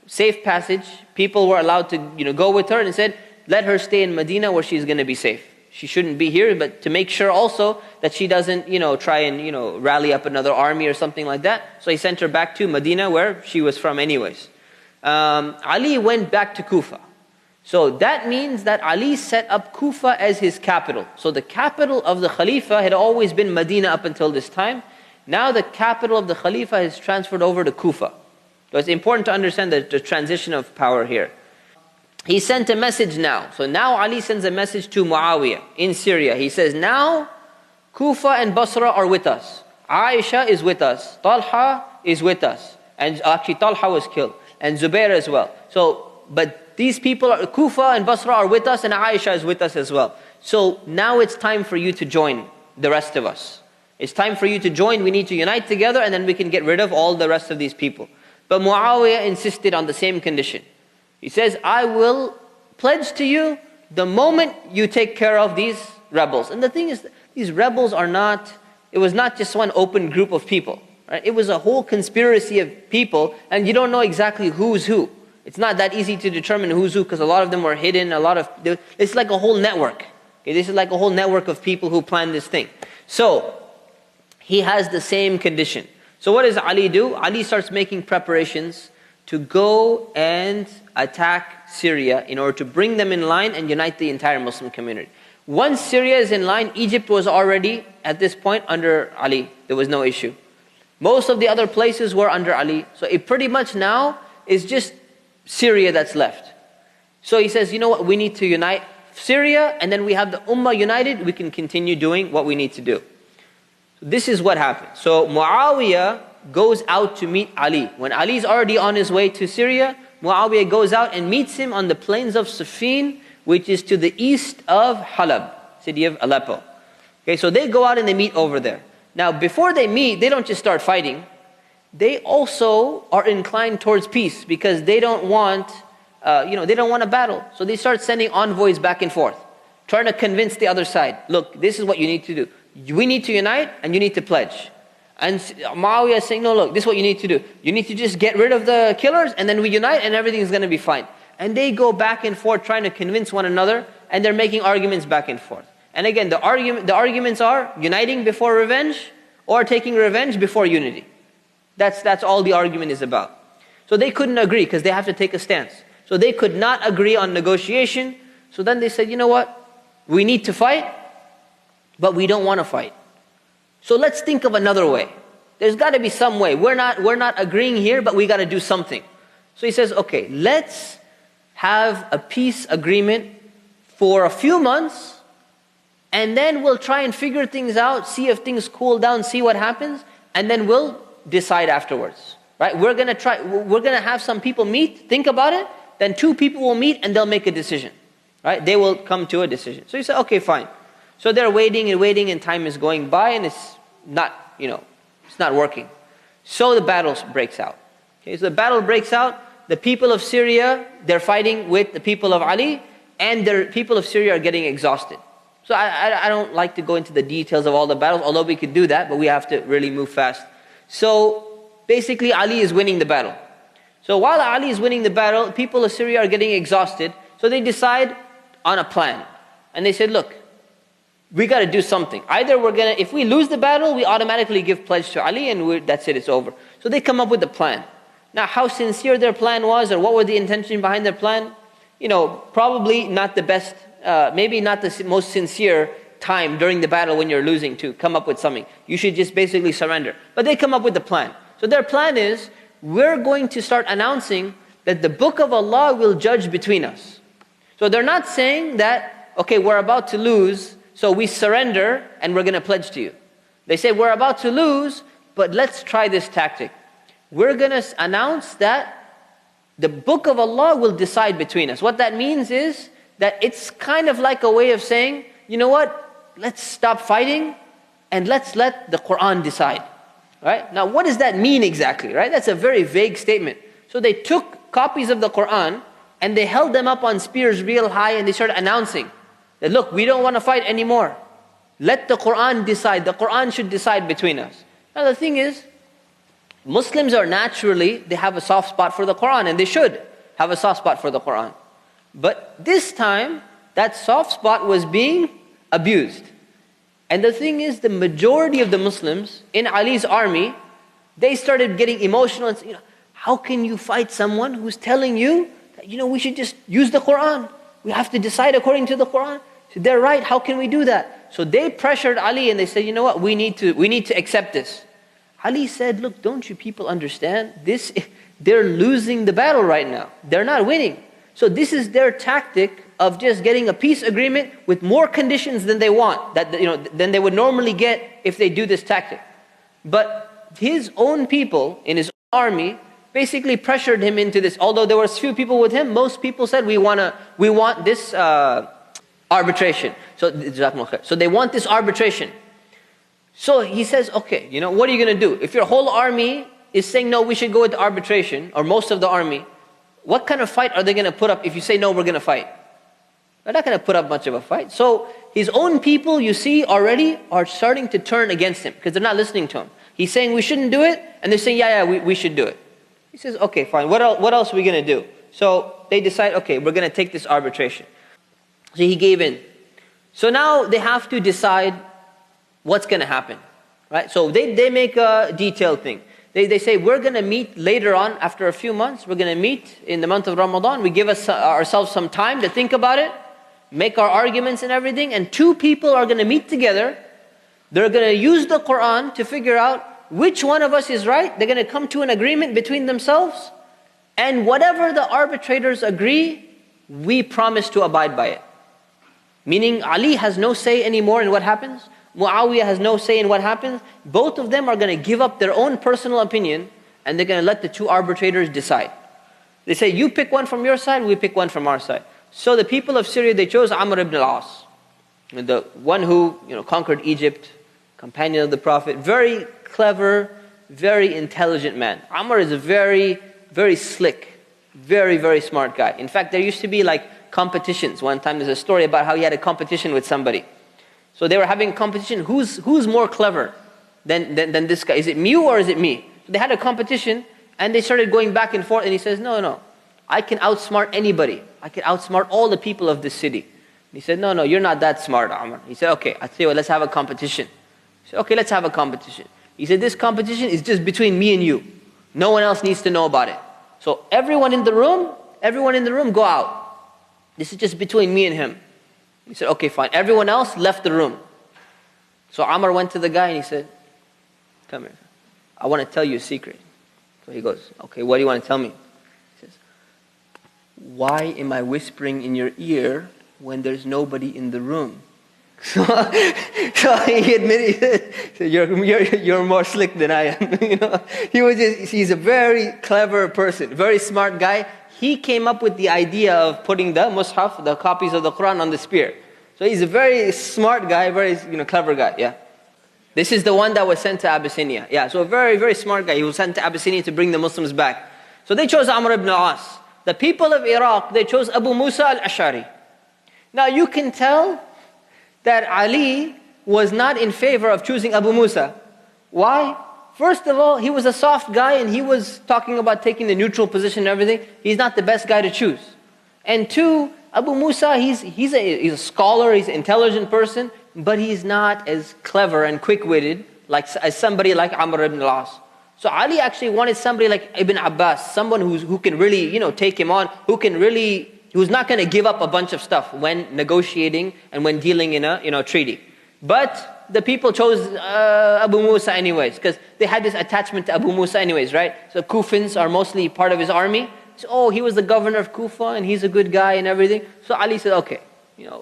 safe passage. People were allowed to go with her and said, let her stay in Medina where she's going to be safe. she shouldn't be here, but to make sure also that she doesn't, try and, rally up another army or something like that. So he sent her back to Medina, where she was from anyways. Ali went back to Kufa. So that means that Ali set up Kufa as his capital. So the capital of the Khalifa had always been Medina up until this time. Now the capital of the Khalifa is transferred over to Kufa. So it's important to understand the transition of power here. He sent a message now. So now Ali sends a message to Muawiyah in Syria. He says, now Kufa and Basra are with us. Aisha is with us. Talha is with us. And actually Talha was killed. And Zubair as well. But these people, Kufa and Basra are with us, and Aisha is with us as well. So now it's time for you to join the rest of us. It's time for you to join. We need to unite together, and then we can get rid of all the rest of these people. But Muawiyah insisted on the same condition. He says, I will pledge to you the moment you take care of these rebels. And the thing is, these rebels it was not just one open group of people. Right? It was a whole conspiracy of people, and you don't know exactly who's who. It's not that easy to determine who's who, because a lot of them were hidden, it's like a whole network. Okay? This is like a whole network of people who planned this thing. So, he has the same condition. So what does Ali do? Ali starts making preparations to go and attack Syria in order to bring them in line and unite the entire Muslim community. Once Syria is in line, Egypt was already, at this point, under Ali. There was no issue. Most of the other places were under Ali. So it pretty much now is just Syria that's left. So he says, you know what, we need to unite Syria, and then we have the Ummah united, we can continue doing what we need to do. This is what happened. So Muawiyah goes out to meet Ali. When Ali is already on his way to Syria, Muawiyah goes out and meets him on the plains of Siffin, which is to the east of Halab, city of Aleppo. Okay, so they go out and they meet over there. Now, before they meet, they don't just start fighting. They also are inclined towards peace, because they don't want, they don't want a battle. So they start sending envoys back and forth, trying to convince the other side. Look, this is what you need to do. We need to unite, and you need to pledge. And Muawiyah is saying, no, look, this is what you need to do. You need to just get rid of the killers, and then we unite, and everything is going to be fine. And they go back and forth trying to convince one another, and they're making arguments back and forth. And again, the arguments are uniting before revenge, or taking revenge before unity. That's all the argument is about. So they couldn't agree, because they have to take a stance. So they could not agree on negotiation. So then they said, you know what? We need to fight, but we don't want to fight. So let's think of another way. There's got to be some way. We're not agreeing here, but we got to do something. So he says, okay, let's have a peace agreement for a few months, and then we'll try and figure things out, see if things cool down, see what happens, and then we'll decide afterwards. Right? We're going to have some people meet, think about it, then 2 people will meet and they'll make a decision. Right? They will come to a decision. So he said, okay, fine. So they're waiting and waiting, and time is going by, and it's not working. So the battle breaks out. Okay, so the battle breaks out. The people of Syria, they're fighting with the people of Ali, and the people of Syria are getting exhausted. So I don't like to go into the details of all the battles, although we could do that, but we have to really move fast. So basically Ali is winning the battle. So while Ali is winning the battle, people of Syria are getting exhausted, so they decide on a plan. And they said, look, we got to do something. Either if we lose the battle, we automatically give pledge to Ali, and that's it, it's over. So they come up with a plan. Now, how sincere their plan was, or what were the intention behind their plan, probably not the best, maybe not the most sincere time during the battle when you're losing to come up with something. You should just basically surrender. But they come up with the plan. So their plan is, we're going to start announcing that the book of Allah will judge between us. So they're not saying that, okay, we're about to lose, so we surrender and we're going to pledge to you. They say, we're about to lose, but let's try this tactic. We're going to announce that the book of Allah will decide between us. What that means is that it's kind of like a way of saying, you know what? Let's stop fighting and let's let the Quran decide. Right? Now, what does that mean exactly? Right? That's a very vague statement. So they took copies of the Quran and they held them up on spears real high, and they started announcing that, look, we don't want to fight anymore. Let the Quran decide. The Quran should decide between us. Now the thing is, Muslims are naturally, they have a soft spot for the Quran, and they should have a soft spot for the Quran. But this time, that soft spot was being abused. And the thing is, the majority of the Muslims in Ali's army, they started getting emotional and saying, how can you fight someone who's telling you that, we should just use the Quran. We have to decide according to the Quran. So they're right, how can we do that? So they pressured Ali and they said, what, we need to accept this. Ali said, look, don't you people understand? They're losing the battle right now. They're not winning. So this is their tactic of just getting a peace agreement with more conditions than they want, than they would normally get if they do this tactic. But his own people in his own army basically pressured him into this. Although there were few people with him, most people said, we want this arbitration. So they want this arbitration. So he says, okay, what are you going to do? If your whole army is saying, no, we should go with arbitration, or most of the army, what kind of fight are they going to put up if you say, no, we're going to fight? They're not going to put up much of a fight. So his own people, you see, already are starting to turn against him because they're not listening to him. He's saying we shouldn't do it, and they're saying, yeah, we should do it. He says, okay, fine, what else are we going to do? So they decide, okay, we're going to take this arbitration. So he gave in. So now they have to decide what's going to happen, right? So they make a detailed thing. They say, we're going to meet later on, after a few months, we're going to meet in the month of Ramadan. We give ourselves some time to think about it, make our arguments and everything, and two people are going to meet together. They're going to use the Quran to figure out which one of us is right. They're going to come to an agreement between themselves, and whatever the arbitrators agree, we promise to abide by it. Meaning Ali has no say anymore in what happens. Muawiyah has no say in what happens. Both of them are going to give up their own personal opinion, and they're going to let the two arbitrators decide. They say, you pick one from your side, we pick one from our side. So the people of Syria, they chose Amr ibn al-As, the one who conquered Egypt, companion of the Prophet, very clever, very intelligent man. Amr is a very, very slick, very, very smart guy. In fact, there used to be competitions. One time there's a story about how he had a competition with somebody. So they were having a competition, who's more clever than this guy? Is it you or is it me? So they had a competition and they started going back and forth, and he says, no, I can outsmart anybody. I can outsmart all the people of this city. He said, no, you're not that smart, Amr. He said, okay, I tell you what, let's have a competition. He said, okay, let's have a competition. He said, this competition is just between me and you. No one else needs to know about it. So everyone in the room go out. This is just between me and him. He said, okay, fine. Everyone else left the room. So Amr went to the guy and he said, come here. I want to tell you a secret. So he goes, okay, what do you want to tell me? He says, why am I whispering in your ear when there's nobody in the room? So he admitted, you're more slick than I am. He's a very clever person, very smart guy. He came up with the idea of putting the mushaf, the copies of the Quran, on the spear. So he's a very smart guy, very clever guy. Yeah. This is the one that was sent to Abyssinia. Yeah. So a very, very smart guy. He was sent to Abyssinia to bring the Muslims back. So they chose Amr ibn al-As. The people of Iraq, they chose Abu Musa al-Ash'ari. Now you can tell that Ali was not in favor of choosing Abu Musa. Why? First of all, he was a soft guy and he was talking about taking the neutral position and everything. He's not the best guy to choose. And two, Abu Musa, he's a scholar, he's an intelligent person, but he's not as clever and quick-witted as somebody like Amr ibn al-As. So Ali actually wanted somebody like Ibn Abbas, someone who can really, take him on, who's not going to give up a bunch of stuff when negotiating and when dealing in a treaty. But the people chose Abu Musa anyways, because they had this attachment to Abu Musa anyways, right? So Kufans are mostly part of his army. So, he was the governor of Kufa and he's a good guy and everything. So Ali said, okay,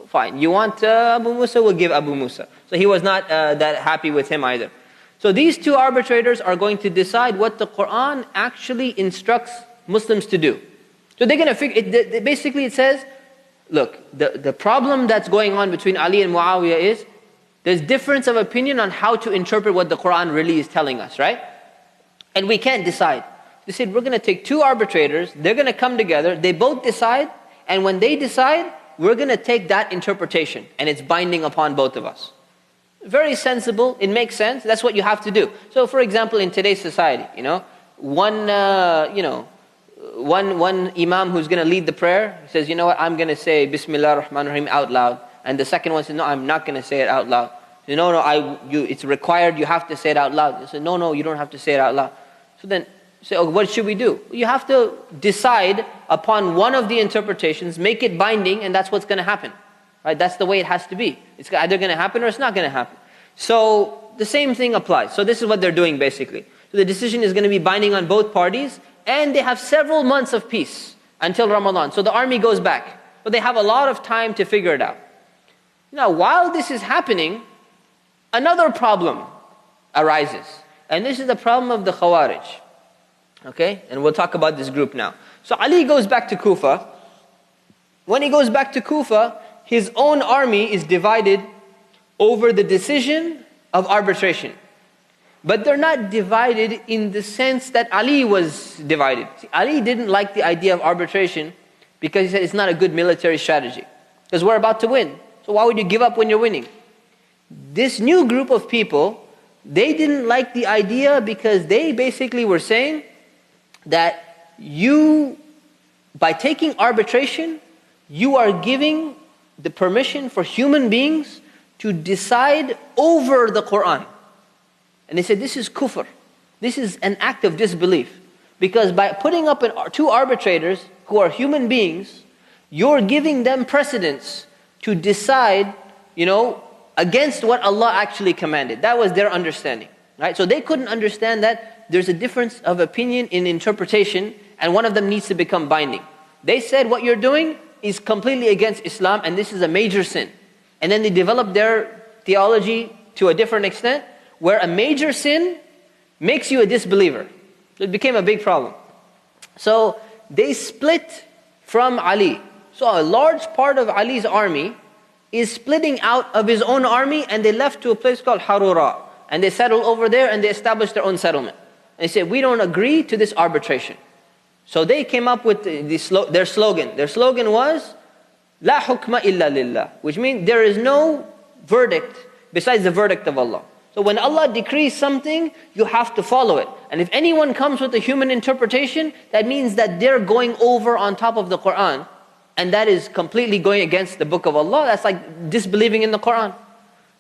fine. You want Abu Musa? We'll give Abu Musa. So he was not that happy with him either. So these two arbitrators are going to decide what the Quran actually instructs Muslims to do. So they're going to figure, basically it says, look, the problem that's going on between Ali and Muawiyah is, there's difference of opinion on how to interpret what the Quran really is telling us, right? And we can't decide. They said, we're going to take two arbitrators, they're going to come together, they both decide, and when they decide, we're going to take that interpretation, and it's binding upon both of us. Very sensible, it makes sense, that's what you have to do. So for example, in today's society, one imam who's going to lead the prayer, he says, I'm going to say Bismillah ar-Rahman ar-Rahim out loud. And the second one said, no, I'm not going to say it out loud. He said, no, it's required, you have to say it out loud. He said, no, you don't have to say it out loud. So then, say, oh, what should we do? You have to decide upon one of the interpretations, make it binding, and that's what's going to happen. Right? That's the way it has to be. It's either going to happen or it's not going to happen. So the same thing applies. So this is what they're doing basically. So the decision is going to be binding on both parties, and they have several months of peace until Ramadan. So the army goes back. So they have a lot of time to figure it out. Now, while this is happening, another problem arises. And this is the problem of the Khawarij. Okay? And we'll talk about this group now. So Ali goes back to Kufa. When he goes back to Kufa, his own army is divided over the decision of arbitration. But they're not divided in the sense that Ali was divided. See, Ali didn't like the idea of arbitration because he said it's not a good military strategy. Because we're about to win. So why would you give up when you're winning? This new group of people, they didn't like the idea because they basically were saying that by taking arbitration, you are giving the permission for human beings to decide over the Quran. And they said this is kufr. This is an act of disbelief. Because by putting up two arbitrators who are human beings, you're giving them precedence to decide, against what Allah actually commanded. That was their understanding. Right? So they couldn't understand that there's a difference of opinion in interpretation, and one of them needs to become binding. They said what you're doing is completely against Islam, and this is a major sin. And then they developed their theology to a different extent, where a major sin makes you a disbeliever. So it became a big problem. So they split from Ali. So a large part of Ali's army is splitting out of his own army, and they left to a place called Harura. And they settled over there, and they established their own settlement. And they said, we don't agree to this arbitration. So they came up with their slogan. Their slogan was, La hukma illa lillah, which means there is no verdict besides the verdict of Allah. So when Allah decrees something, you have to follow it. And if anyone comes with a human interpretation, that means that they're going over on top of the Quran. And that is completely going against the book of Allah. That's like disbelieving in the Quran.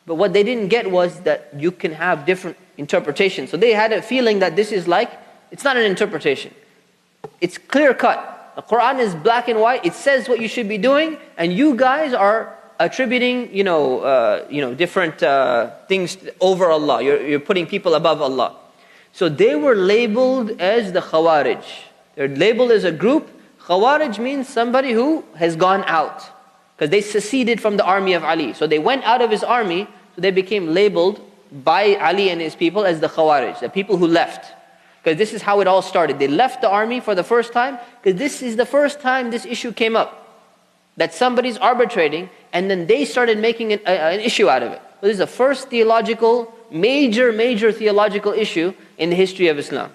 But what they didn't get was that you can have different interpretations. So they had a feeling that this is it's not an interpretation. It's clear cut. The Quran is black and white. It says what you should be doing. And you guys are attributing, different things over Allah. You're putting people above Allah. So they were labeled as the Khawarij. They're labeled as a group. Khawarij means somebody who has gone out, because they seceded from the army of Ali. So they went out of his army, so they became labeled by Ali and his people as the Khawarij, the people who left. Because this is how it all started. They left the army for the first time, because this is the first time this issue came up, that somebody's arbitrating, and then they started making an issue out of it. So this is the first major theological issue in the history of Islam.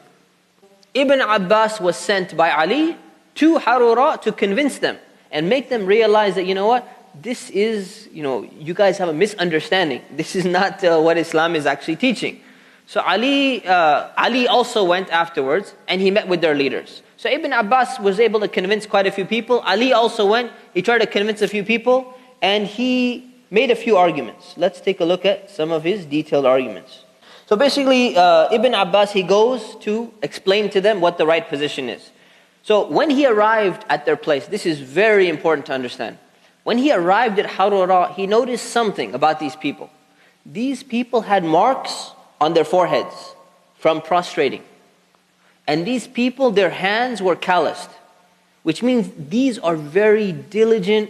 Ibn Abbas was sent by Ali to Harura to convince them and make them realize that, this is, you guys have a misunderstanding. This is not what Islam is actually teaching. So Ali also went afterwards, and he met with their leaders. So Ibn Abbas was able to convince quite a few people. Ali also went, he tried to convince a few people, and he made a few arguments. Let's take a look at some of his detailed arguments. So basically, Ibn Abbas, he goes to explain to them what the right position is. So when he arrived at their place, this is very important to understand. When he arrived at Harura, he noticed something about these people. These people had marks on their foreheads from prostrating. And these people, their hands were calloused, which means these are very diligent,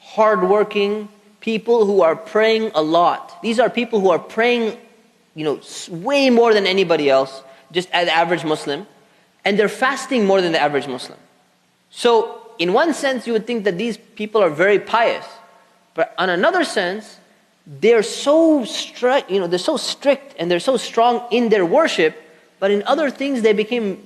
hardworking people who are praying a lot. These are people who are praying, way more than anybody else, just as the average Muslim. And they're fasting more than the average Muslim. So, in one sense, you would think that these people are very pious. But on another sense, they're so strict, they're so strict and they're so strong in their worship. But in other things, they became,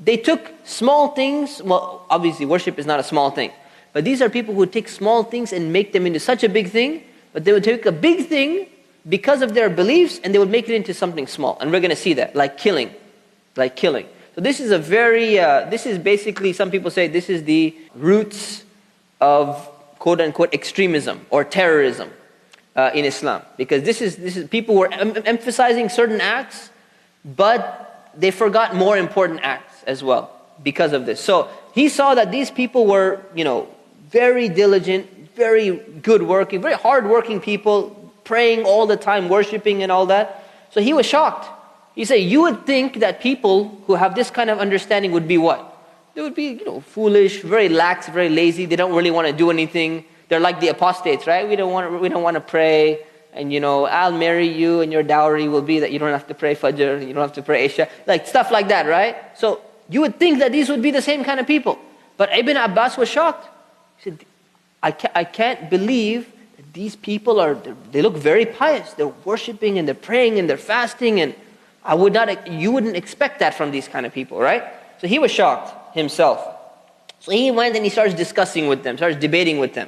they took small things. Well, obviously, worship is not a small thing. But these are people who take small things and make them into such a big thing. But they would take a big thing because of their beliefs, and they would make it into something small. And we're going to see that, like killing. So this is this is basically, some people say this is the roots of quote-unquote extremism or terrorism in Islam. Because this is people were emphasizing certain acts, but they forgot more important acts as well because of this. So he saw that these people were, very diligent, very good working, very hard working people, praying all the time, worshiping and all that. So he was shocked. He said, you would think that people who have this kind of understanding would be what? They would be, foolish, very lax, very lazy. They don't really want to do anything. They're like the apostates, right? We don't want to pray. And I'll marry you and your dowry will be that you don't have to pray Fajr, you don't have to pray Isha. Like stuff like that, right? So you would think that these would be the same kind of people. But Ibn Abbas was shocked. He said, I can't believe that these people they look very pious. They're worshiping and they're praying and they're fasting, and you wouldn't expect that from these kind of people, right? So he was shocked himself. So he went and he starts discussing with them, starts debating with them,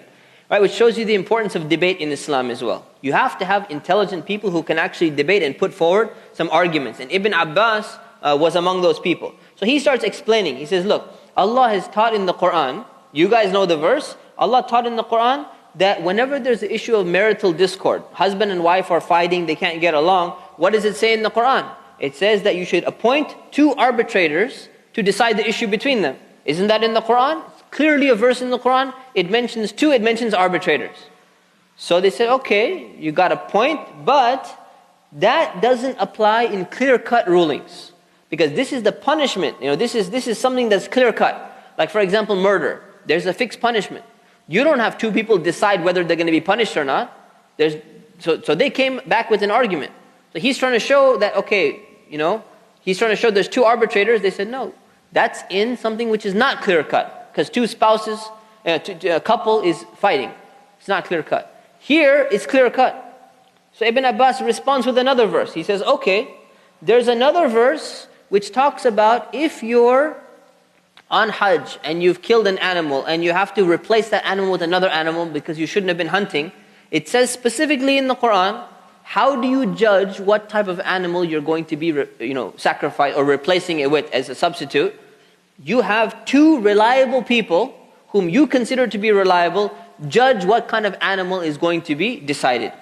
right? Which shows you the importance of debate in Islam as well. You have to have intelligent people who can actually debate and put forward some arguments. And Ibn Abbas was among those people. So he starts explaining. He says, look, Allah has taught in the Quran, you guys know the verse, Allah taught in the Quran that whenever there's an issue of marital discord, husband and wife are fighting, they can't get along, what does it say in the Quran? It says that you should appoint 2 arbitrators to decide the issue between them. Isn't that in the Quran? It's clearly a verse in the Quran. It mentions 2, it mentions arbitrators. So they said, okay, you got a point, but that doesn't apply in clear-cut rulings. Because this is the punishment. This is something that's clear-cut. Like for example, murder. There's a fixed punishment. You don't have 2 people decide whether they're going to be punished or not. So they came back with an argument. So he's trying to show that, okay, he's trying to show there's 2 arbitrators. They said, no, that's in something which is not clear-cut. Because 2 spouses, a couple is fighting. It's not clear-cut. Here, it's clear-cut. So Ibn Abbas responds with another verse. He says, okay, there's another verse which talks about if you're on Hajj and you've killed an animal and you have to replace that animal with another animal because you shouldn't have been hunting. It says specifically in the Quran, how do you judge what type of animal you're going to be sacrifice or replacing it with as a substitute? You have 2 reliable people whom you consider to be reliable, judge what kind of animal is going to be decided.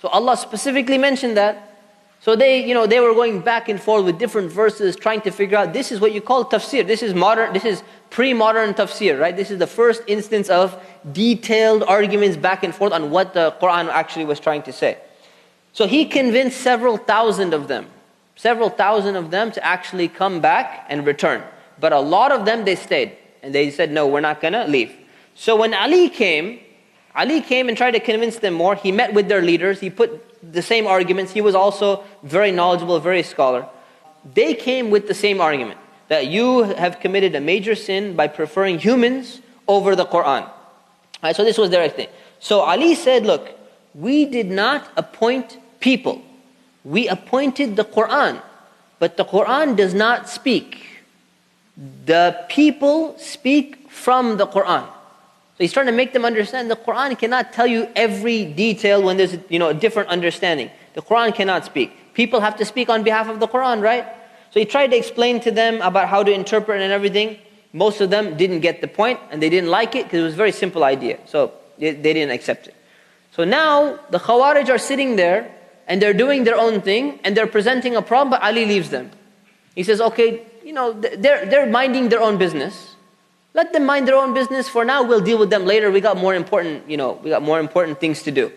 So Allah specifically mentioned that. So they were going back and forth with different verses, trying to figure out, this is what you call tafsir. This is pre-modern tafsir, right? This is the first instance of detailed arguments back and forth on what the Quran actually was trying to say. So he convinced several thousand of them to actually come back and return. But a lot of them, they stayed. And they said, no, we're not going to leave. So when Ali came and tried to convince them more. He met with their leaders. He put the same arguments. He was also very knowledgeable, very scholar. They came with the same argument, that you have committed a major sin by preferring humans over the Quran. Right, so this was their thing. So Ali said, look, we did not appoint people. We appointed the Quran. But the Quran does not speak. The people speak from the Quran. So he's trying to make them understand the Quran cannot tell you every detail when there's a different understanding. The Quran cannot speak. People have to speak on behalf of the Quran, right? So he tried to explain to them about how to interpret and everything. Most of them didn't get the point and they didn't like it because it was a very simple idea. So they didn't accept it. So now the Khawarij are sitting there and they're doing their own thing and they're presenting a problem, but Ali leaves them. He says, okay, they're minding their own business. Let them mind their own business. For now, we'll deal with them later. We got more important things to do.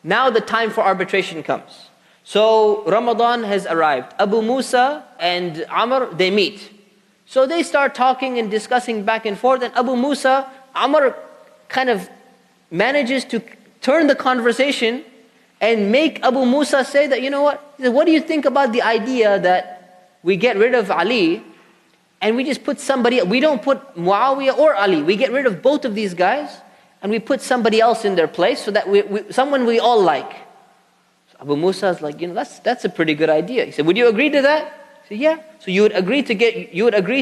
Now the time for arbitration comes. So Ramadan has arrived. Abu Musa and Amr, they meet. So they start talking and discussing back and forth. And Abu Musa, Amr kind of manages to turn the conversation and make Abu Musa say that, what do you think about the idea that we get rid of Ali and we just put somebody, we don't put Muawiyah or Ali. We get rid of both of these guys and we put somebody else in their place so that someone we all like. So Abu Musa is like, that's a pretty good idea. He said, would you agree to that? He said, yeah. So you would agree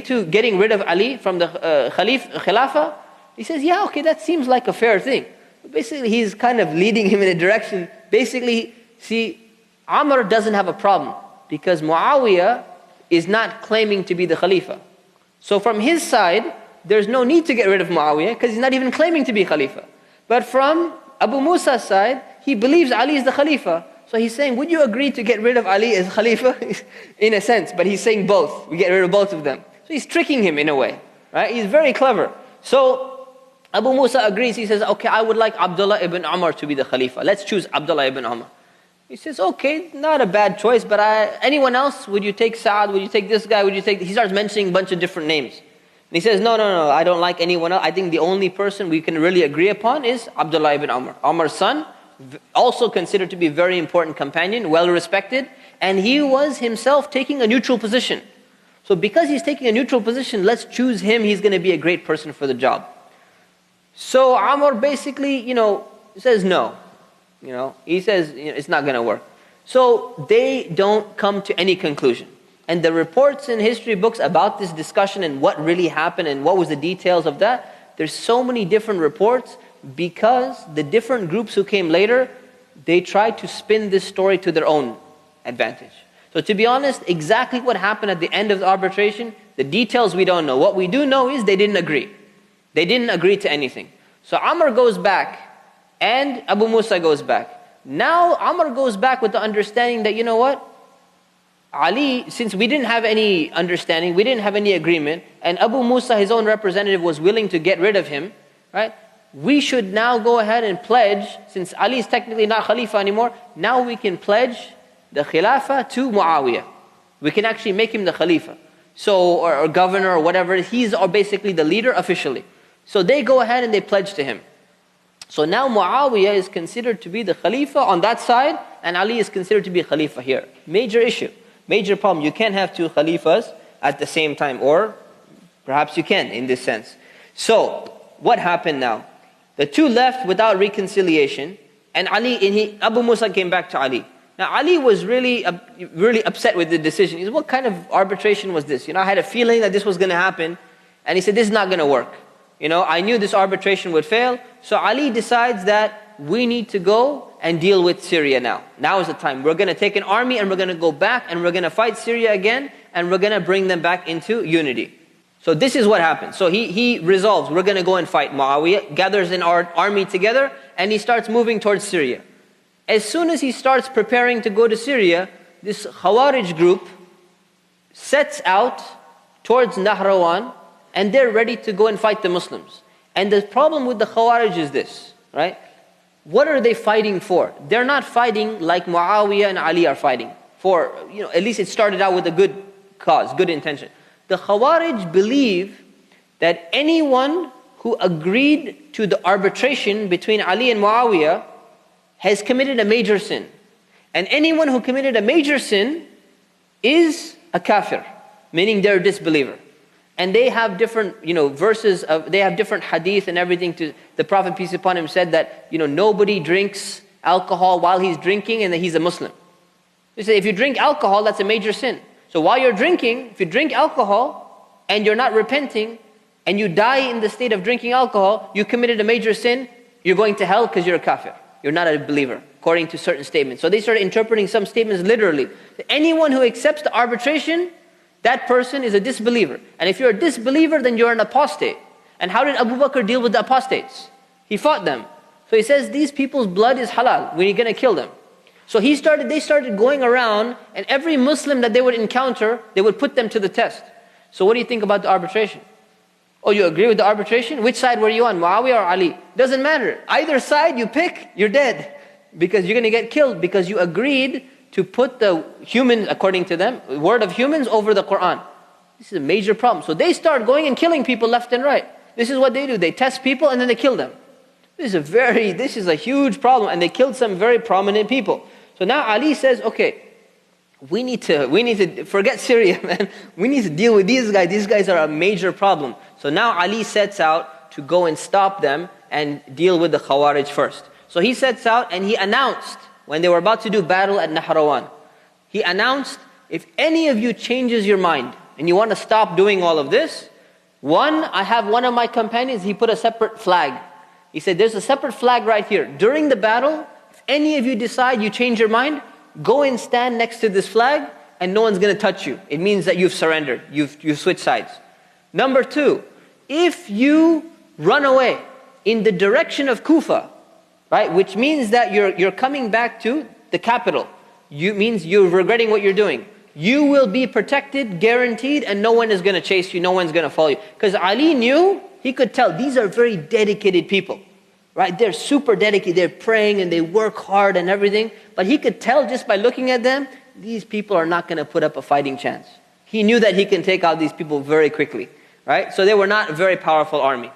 to getting rid of Ali from the Khilafah? He says, yeah, okay, that seems like a fair thing. But basically, he's kind of leading him in a direction. Basically, see, Amr doesn't have a problem because Muawiyah is not claiming to be the Khalifa. So from his side, there's no need to get rid of Muawiyah because he's not even claiming to be Khalifa. But from Abu Musa's side, he believes Ali is the Khalifa. So he's saying, would you agree to get rid of Ali as Khalifa? In a sense, but he's saying both. We get rid of both of them. So he's tricking him in a way, right? He's very clever. So Abu Musa agrees. He says, okay, I would like Abdullah ibn Umar to be the Khalifa. Let's choose Abdullah ibn Umar. He says, okay, not a bad choice, but anyone else? Would you take Sa'ad? Would you take this guy? Would you take... He starts mentioning a bunch of different names. And he says, no, I don't like anyone else. I think the only person we can really agree upon is Abdullah ibn Umar. Umar's son, also considered to be a very important companion, well respected, and he was himself taking a neutral position. So because he's taking a neutral position, let's choose him. He's going to be a great person for the job. So Umar basically, says no. He says it's not going to work. So they don't come to any conclusion. And the reports in history books about this discussion and what really happened and what was the details of that, there's so many different reports because the different groups who came later, they tried to spin this story to their own advantage. So to be honest, exactly what happened at the end of the arbitration, the details we don't know. What we do know is they didn't agree. They didn't agree to anything. So Amr goes back and Abu Musa goes back. Now Amr goes back with the understanding that, you know what? Ali, since we didn't have any understanding, we didn't have any agreement, and Abu Musa, his own representative, was willing to get rid of him, right? We should now go ahead and pledge, since Ali is technically not Khalifa anymore, now we can pledge the Khilafah to Muawiyah. We can actually make him the Khalifa. So, or governor or whatever, he's basically the leader officially. So they go ahead and they pledge to him. So now Muawiyah is considered to be the Khalifa on that side, and Ali is considered to be Khalifa here. Major issue. Major problem. You can't have two Khalifas at the same time, or perhaps you can in this sense. So, what happened now? The two left without reconciliation, and Abu Musa came back to Ali. Now Ali was really upset with the decision. He said, what kind of arbitration was this? I had a feeling that this was going to happen, and he said, this is not going to work. I knew this arbitration would fail, so Ali decides that we need to go and deal with Syria now. Now is the time. We're going to take an army and we're going to go back and we're going to fight Syria again and we're going to bring them back into unity. So this is what happens. So he resolves, we're going to go and fight. Muawiyah gathers an army together and he starts moving towards Syria. As soon as he starts preparing to go to Syria, this Khawarij group sets out towards Nahrawan and they're ready to go and fight the Muslims. And the problem with the Khawarij is this, right? What are they fighting for? They're not fighting like Muawiyah and Ali are fighting for, at least it started out with a good cause, good intention. The Khawarij believe that anyone who agreed to the arbitration between Ali and Muawiyah has committed a major sin. And anyone who committed a major sin is a kafir, meaning they're a disbeliever. And they have different, verses they have different hadith and everything. The Prophet, peace upon him, said that, nobody drinks alcohol while he's drinking and that he's a Muslim. He said, if you drink alcohol, that's a major sin. So while you're drinking, if you drink alcohol and you're not repenting and you die in the state of drinking alcohol, you committed a major sin, you're going to hell because you're a kafir. You're not a believer, according to certain statements. So they started interpreting some statements literally. Anyone who accepts the arbitration, that person is a disbeliever. And if you're a disbeliever, then you're an apostate. And how did Abu Bakr deal with the apostates? He fought them. So he says, these people's blood is halal. We're going to kill them. So they started going around, and every Muslim that they would encounter, they would put them to the test. So what do you think about the arbitration? Oh, you agree with the arbitration? Which side were you on, Muawiyah or Ali? Doesn't matter. Either side you pick, you're dead. Because you're going to get killed because you agreed to put the humans, according to them, word of humans over the Quran. This is a major problem. So they start going and killing people left and right. This is what they do. They test people and then they kill them. This is a huge problem, and they killed some very prominent people. So now Ali says, okay, we need to forget Syria, man. We need to deal with these guys. These guys are a major problem. So now Ali sets out to go and stop them and deal with the Khawarij first. So he sets out and he announced, when they were about to do battle at Nahrawan, he announced, if any of you changes your mind and you want to stop doing all of this, I have one of my companions, he put a separate flag. He said, there's a separate flag right here. During the battle, if any of you decide you change your mind, go and stand next to this flag and no one's going to touch you. It means that you've surrendered, you've switched sides. Number 2, if you run away in the direction of Kufa, right, which means that you're coming back to the capital, means you're regretting what you're doing, you will be protected, guaranteed, and no one is going to chase you, no one's going to follow you. Because Ali knew, he could tell, these are very dedicated people, right? They're super dedicated, they're praying and they work hard and everything, but he could tell just by looking at them, these people are not going to put up a fighting chance. He knew that he can take out these people very quickly, right? So they were not a very powerful army.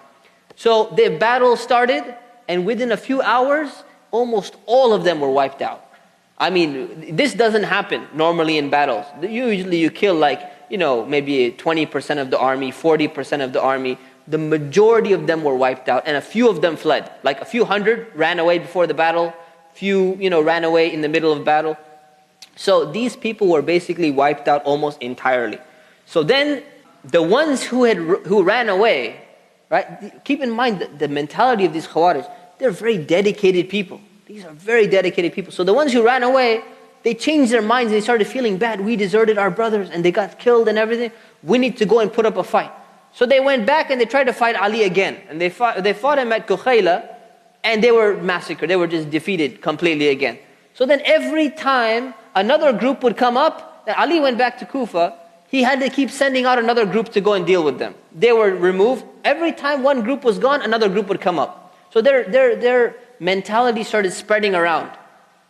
So the battle started, and within a few hours, almost all of them were wiped out. I mean, this doesn't happen normally in battles. Usually you kill maybe 20% of the army, 40% of the army. The majority of them were wiped out, and a few of them fled. Like a few hundred ran away before the battle, few ran away in the middle of battle. So these people were basically wiped out almost entirely. So then the ones who ran away, right? Keep in mind the mentality of these Khawarij. They're very dedicated people. These are very dedicated people. So the ones who ran away, they changed their minds. They started feeling bad. We deserted our brothers and they got killed and everything. We need to go and put up a fight. So they went back and they tried to fight Ali again. And they fought him at Kukhayla, and they were massacred. They were just defeated completely again. So then every time another group would come up, that Ali went back to Kufa, he had to keep sending out another group to go and deal with them. They were removed. Every time one group was gone, another group would come up. So their mentality started spreading around.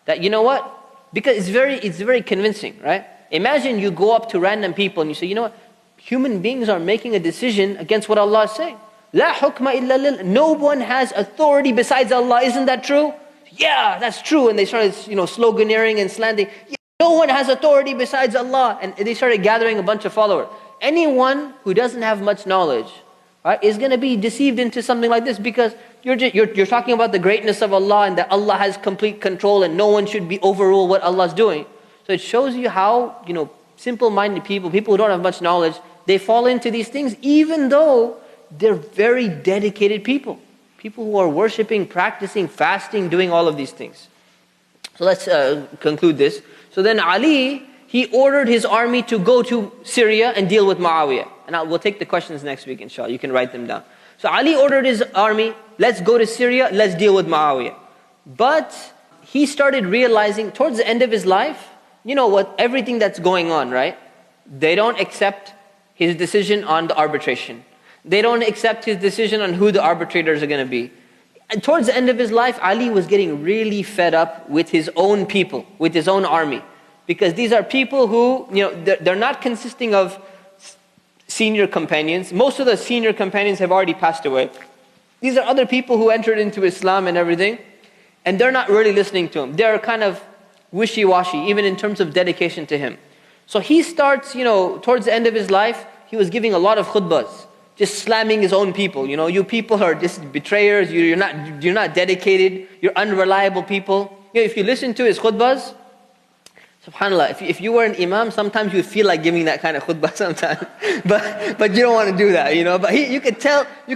That, you know what? Because it's very convincing, right? Imagine you go up to random people and you say, you know what? Human beings are making a decision against what Allah is saying. La hukma illa lillah. No one has authority besides Allah. Isn't that true? Yeah, that's true. And they started, sloganeering and slandering. Yeah, no one has authority besides Allah. And they started gathering a bunch of followers. Anyone who doesn't have much knowledge, right, is going to be deceived into something like this, because you're talking about the greatness of Allah and that Allah has complete control and no one should be overrule what Allah is doing. So it shows you how, simple-minded people who don't have much knowledge, they fall into these things even though they're very dedicated people. People who are worshipping, practicing, fasting, doing all of these things. So let's conclude this. So then Ali, he ordered his army to go to Syria and deal with Muawiyah. And we'll take the questions next week, inshallah. You can write them down. So Ali ordered his army, let's go to Syria, let's deal with Muawiyah. But he started realizing towards the end of his life, everything that's going on, right? They don't accept his decision on the arbitration. They don't accept his decision on who the arbitrators are going to be. And towards the end of his life, Ali was getting really fed up with his own people, with his own army. Because these are people who, they're not consisting of senior companions. Most of the senior companions have already passed away. These are other people who entered into Islam and everything, and they're not really listening to him. They're kind of wishy-washy, even in terms of dedication to him. So he starts, towards the end of his life, he was giving a lot of khutbahs, just slamming his own people. You people are just betrayers, you're not dedicated, you're unreliable people. If you listen to his khutbahs, subhanAllah, if you were an imam, sometimes you feel like giving that kind of khutbah sometimes. but you don't want to do that, But you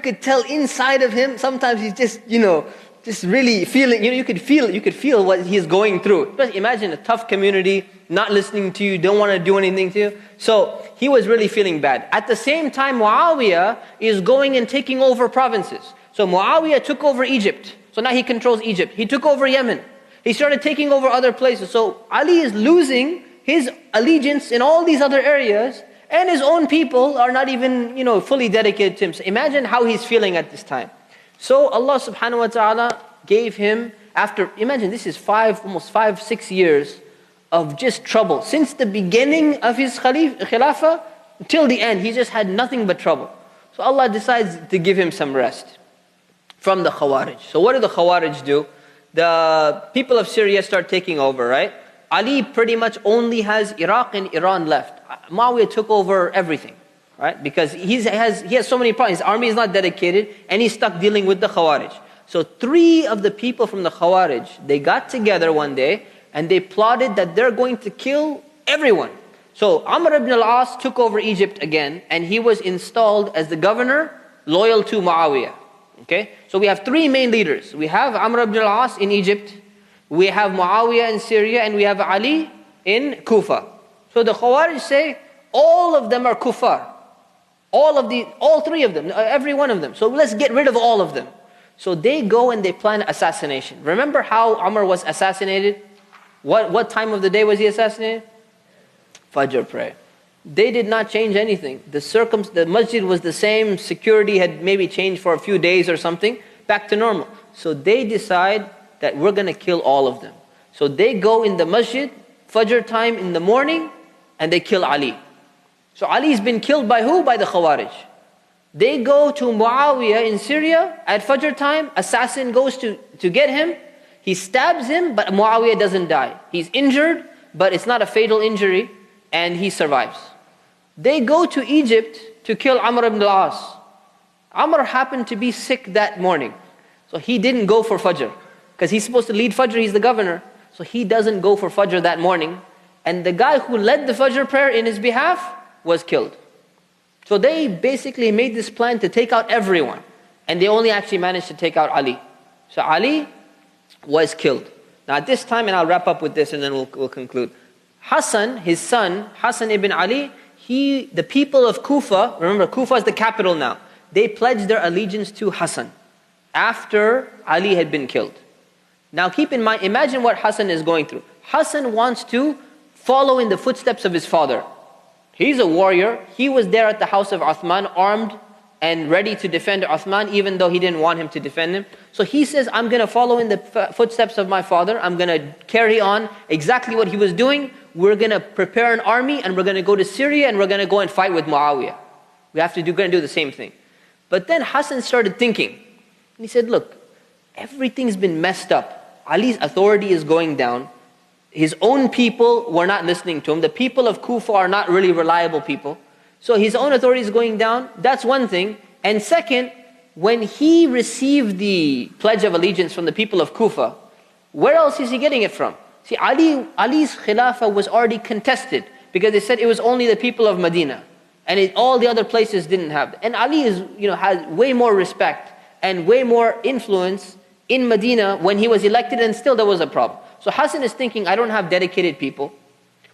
could tell inside of him, sometimes he's just, just really feeling, you could feel what he's going through. But imagine a tough community, not listening to you, don't want to do anything to you. So he was really feeling bad. At the same time, Muawiyah is going and taking over provinces. So Muawiyah took over Egypt. So now he controls Egypt. He took over Yemen. He started taking over other places. So Ali is losing his allegiance in all these other areas, and his own people are not even, fully dedicated to him. So imagine how he's feeling at this time. So Allah subhanahu wa ta'ala gave him, imagine this is almost 5-6 years of just trouble. Since the beginning of his khilafah till the end, he just had nothing but trouble. So Allah decides to give him some rest from the Khawarij. So what do the Khawarij do? The people of Syria start taking over, right? Ali pretty much only has Iraq and Iran left. Muawiyah took over everything, right? Because he has so many problems. His army is not dedicated, and he's stuck dealing with the Khawarij. So 3 of the people from the Khawarij, they got together one day, and they plotted that they're going to kill everyone. So Amr ibn al-As took over Egypt again, and he was installed as the governor, loyal to Muawiyah. Okay, so we have 3 main leaders. We have Amr ibn al-As in Egypt, we have Muawiyah in Syria, and we have Ali in Kufa. So the Khawarij say, all of them are kuffar. All three of them, every one of them. So let's get rid of all of them. So they go and they plan assassination. Remember how Umar was assassinated? What time of the day was he assassinated? Fajr prayer. They did not change anything. The masjid was the same. Security had maybe changed for a few days or something. Back to normal. So they decide that we're going to kill all of them. So they go in the masjid, Fajr time in the morning, and they kill Ali. So Ali's been killed by who? By the Khawarij. They go to Muawiyah in Syria at Fajr time. Assassin goes to get him. He stabs him, but Muawiyah doesn't die. He's injured, but it's not a fatal injury, and he survives. They go to Egypt to kill Amr ibn al-As. Amr happened to be sick that morning. So he didn't go for Fajr. Because he's supposed to lead Fajr, he's the governor. So he doesn't go for Fajr that morning. And the guy who led the Fajr prayer in his behalf was killed. So they basically made this plan to take out everyone. And they only actually managed to take out Ali. So Ali was killed. Now at this time, and I'll wrap up with this and then we'll conclude. Hassan, his son, Hassan ibn Ali, the people of Kufa, remember Kufa is the capital now, they pledged their allegiance to Hassan after Ali had been killed. Now keep in mind, imagine what Hassan is going through. Hassan wants to follow in the footsteps of his father. He's a warrior. He was there at the house of Uthman, armed and ready to defend Uthman, even though he didn't want him to defend him. So he says, I'm going to follow in the footsteps of my father. I'm going to carry on exactly what he was doing. We're going to prepare an army and we're going to go to Syria and we're going to go and fight with Muawiyah. We have to going to do the same thing. But then Hassan started thinking. And he said, look, everything's been messed up. Ali's authority is going down. His own people were not listening to him. The people of Kufa are not really reliable people. So his own authority is going down. That's one thing. And second, when he received the Pledge of Allegiance from the people of Kufa, where else is he getting it from? See, Ali's Khilafah was already contested because they said it was only the people of Medina. And all the other places didn't have it. And Ali has way more respect and way more influence in Medina when he was elected, and still there was a problem. So Hassan is thinking, I don't have dedicated people.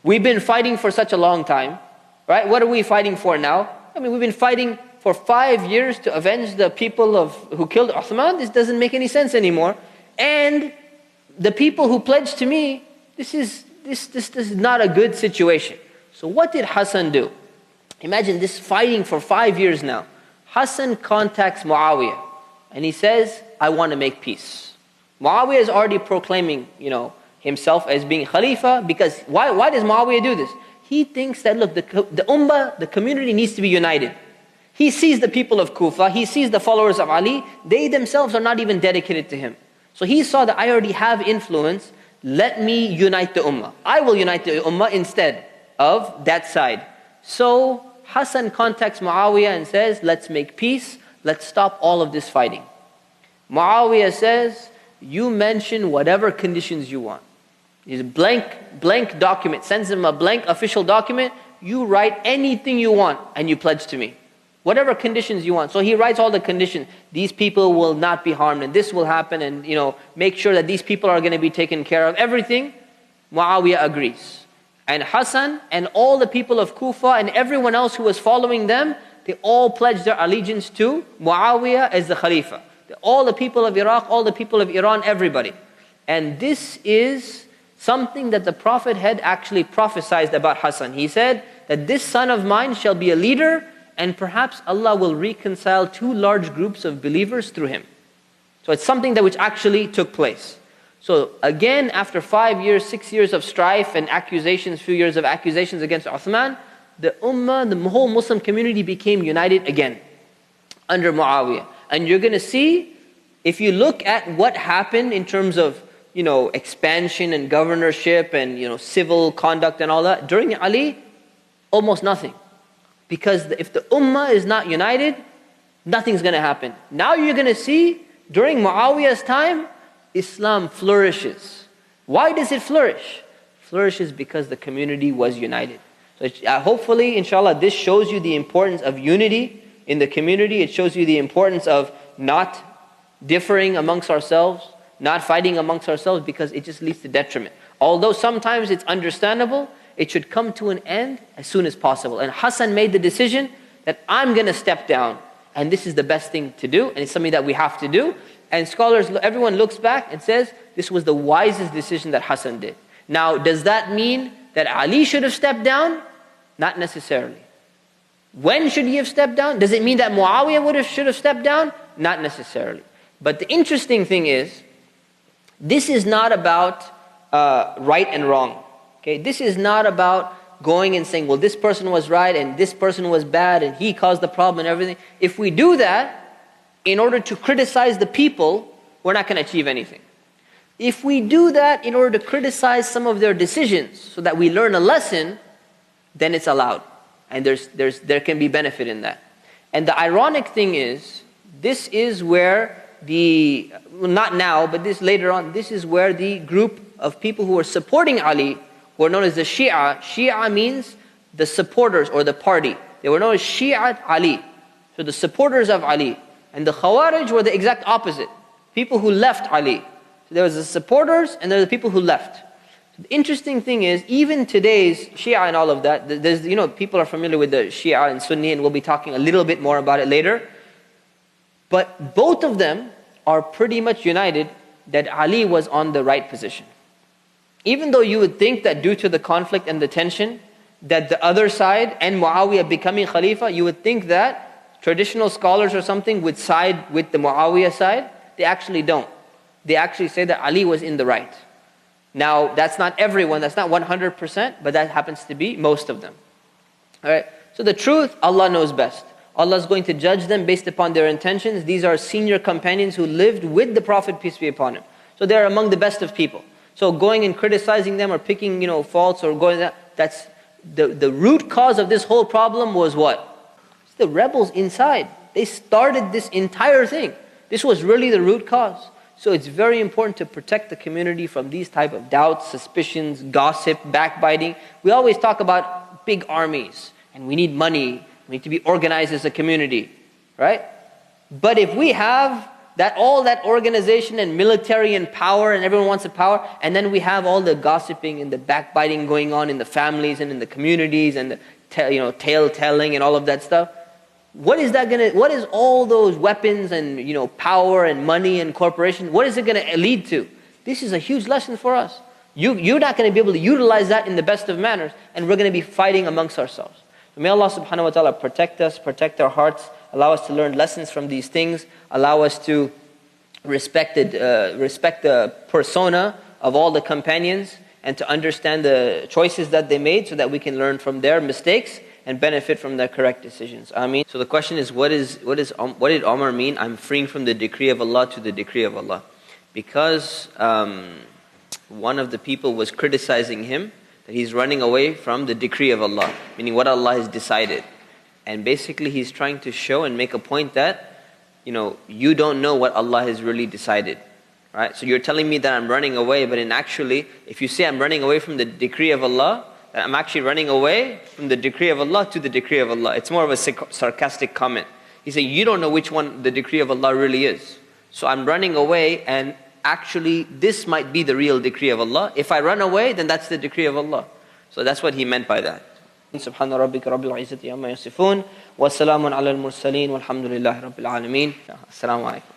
We've been fighting for such a long time. Right? What are we fighting for now? I mean, we've been fighting for 5 years to avenge the people who killed Uthman. This doesn't make any sense anymore. And the people who pledged to me, this is not a good situation. So what did Hassan do? Imagine this fighting for 5 years now. Hassan contacts Muawiyah and he says, I want to make peace. Muawiyah is already proclaiming, himself as being Khalifa, because why does Muawiyah do this? He thinks that, look, the ummah, the community needs to be united. He sees the people of Kufa, he sees the followers of Ali, they themselves are not even dedicated to him. So he saw that I already have influence, let me unite the ummah. I will unite the ummah instead of that side. So Hassan contacts Muawiyah and says, let's make peace, let's stop all of this fighting. Muawiyah says, you mention whatever conditions you want. He's a blank document, sends him a blank official document. You write anything you want and you pledge to me. Whatever conditions you want. So he writes all the conditions. These people will not be harmed and this will happen, and make sure that these people are going to be taken care of. Everything, Muawiyah agrees. And Hassan and all the people of Kufa and everyone else who was following them, they all pledged their allegiance to Muawiyah as the Khalifa. All the people of Iraq, all the people of Iran, everybody. And this is something that the Prophet had actually prophesied about Hassan. He said that this son of mine shall be a leader, and perhaps Allah will reconcile two large groups of believers through him. So it's something which actually took place. So again, after 5 years, 6 years of strife and accusations, few years of accusations against Uthman, the ummah, the whole Muslim community became united again under Muawiyah. And you're going to see, if you look at what happened in terms of expansion and governorship and civil conduct and all that, during Ali, almost nothing. Because if the ummah is not united, nothing's going to happen. Now you're going to see, during Muawiyah's time, Islam flourishes. Why does it flourish? Flourishes because the community was united. So hopefully, inshallah, this shows you the importance of unity in the community. It shows you the importance of not differing amongst ourselves, not fighting amongst ourselves, because it just leads to detriment. Although sometimes it's understandable, it should come to an end as soon as possible. And Hassan made the decision that I'm going to step down, and this is the best thing to do, and it's something that we have to do. And scholars, everyone looks back and says, this was the wisest decision that Hassan did. Now, does that mean that Ali should have stepped down? Not necessarily. When should he have stepped down? Does it mean that Muawiyah should have stepped down? Not necessarily. But the interesting thing is, this is not about right and wrong. Okay, this is not about going and saying, well, this person was right and this person was bad and he caused the problem and everything. If we do that in order to criticize the people, we're not going to achieve anything. If we do that in order to criticize some of their decisions so that we learn a lesson, then it's allowed. And there can be benefit in that. And the ironic thing is, this is where not now, but this later on, this is where the group of people who were supporting Ali were known as the Shia. Shia means the supporters or the party. They were known as Shi'at Ali. So the supporters of Ali. And the Khawarij were the exact opposite. People who left Ali. So there was the supporters and there were the people who left. The interesting thing is, even today's Shia and all of that, there's, people are familiar with the Shia and Sunni, and we'll be talking a little bit more about it later. But both of them are pretty much united that Ali was on the right position. Even though you would think that due to the conflict and the tension, that the other side and Muawiyah becoming Khalifa, you would think that traditional scholars or something would side with the Muawiyah side. They actually don't. They actually say that Ali was in the right. Now, that's not everyone, that's not 100%, but that happens to be most of them. Alright, so the truth, Allah knows best. Allah is going to judge them based upon their intentions. These are senior companions who lived with the Prophet, peace be upon him. So they're among the best of people. So going and criticizing them or picking, faults or going that's the root cause of this whole problem was what? It's the rebels inside. They started this entire thing. This was really the root cause. So it's very important to protect the community from these type of doubts, suspicions, gossip, backbiting. We always talk about big armies and we need money. We need to be organized as a community, right? But if we have all that organization and military and power and everyone wants the power, and then we have all the gossiping and the backbiting going on in the families and in the communities and the tale telling and all of that stuff, what is all those weapons and power and money and corporation, what is it going to lead to? This is a huge lesson for us. You're not going to be able to utilize that in the best of manners, and we're going to be fighting amongst ourselves. So may Allah subhanahu wa ta'ala protect us, protect our hearts, allow us to learn lessons from these things, allow us to respect the persona of all the companions, and to understand the choices that they made so that we can learn from their mistakes and benefit from their correct decisions. Ameen. So the question is, what did Omar mean? I'm freeing from the decree of Allah to the decree of Allah. Because one of the people was criticizing him, that he's running away from the decree of Allah, meaning what Allah has decided. And basically he's trying to show and make a point that, you don't know what Allah has really decided. Right? So you're telling me that I'm running away, but actually, if you say I'm running away from the decree of Allah, I'm actually running away from the decree of Allah to the decree of Allah. It's more of a sarcastic comment. He's saying, you don't know which one the decree of Allah really is. So I'm running away, and actually this might be the real decree of Allah. If I run away, then that's the decree of Allah. So that's what he meant by that. Subhana rabbika rabbil izzati amma yasifun. Wa salamun ala al-mursaleen. Walhamdulillahi rabbil alameen. Assalamu alaikum.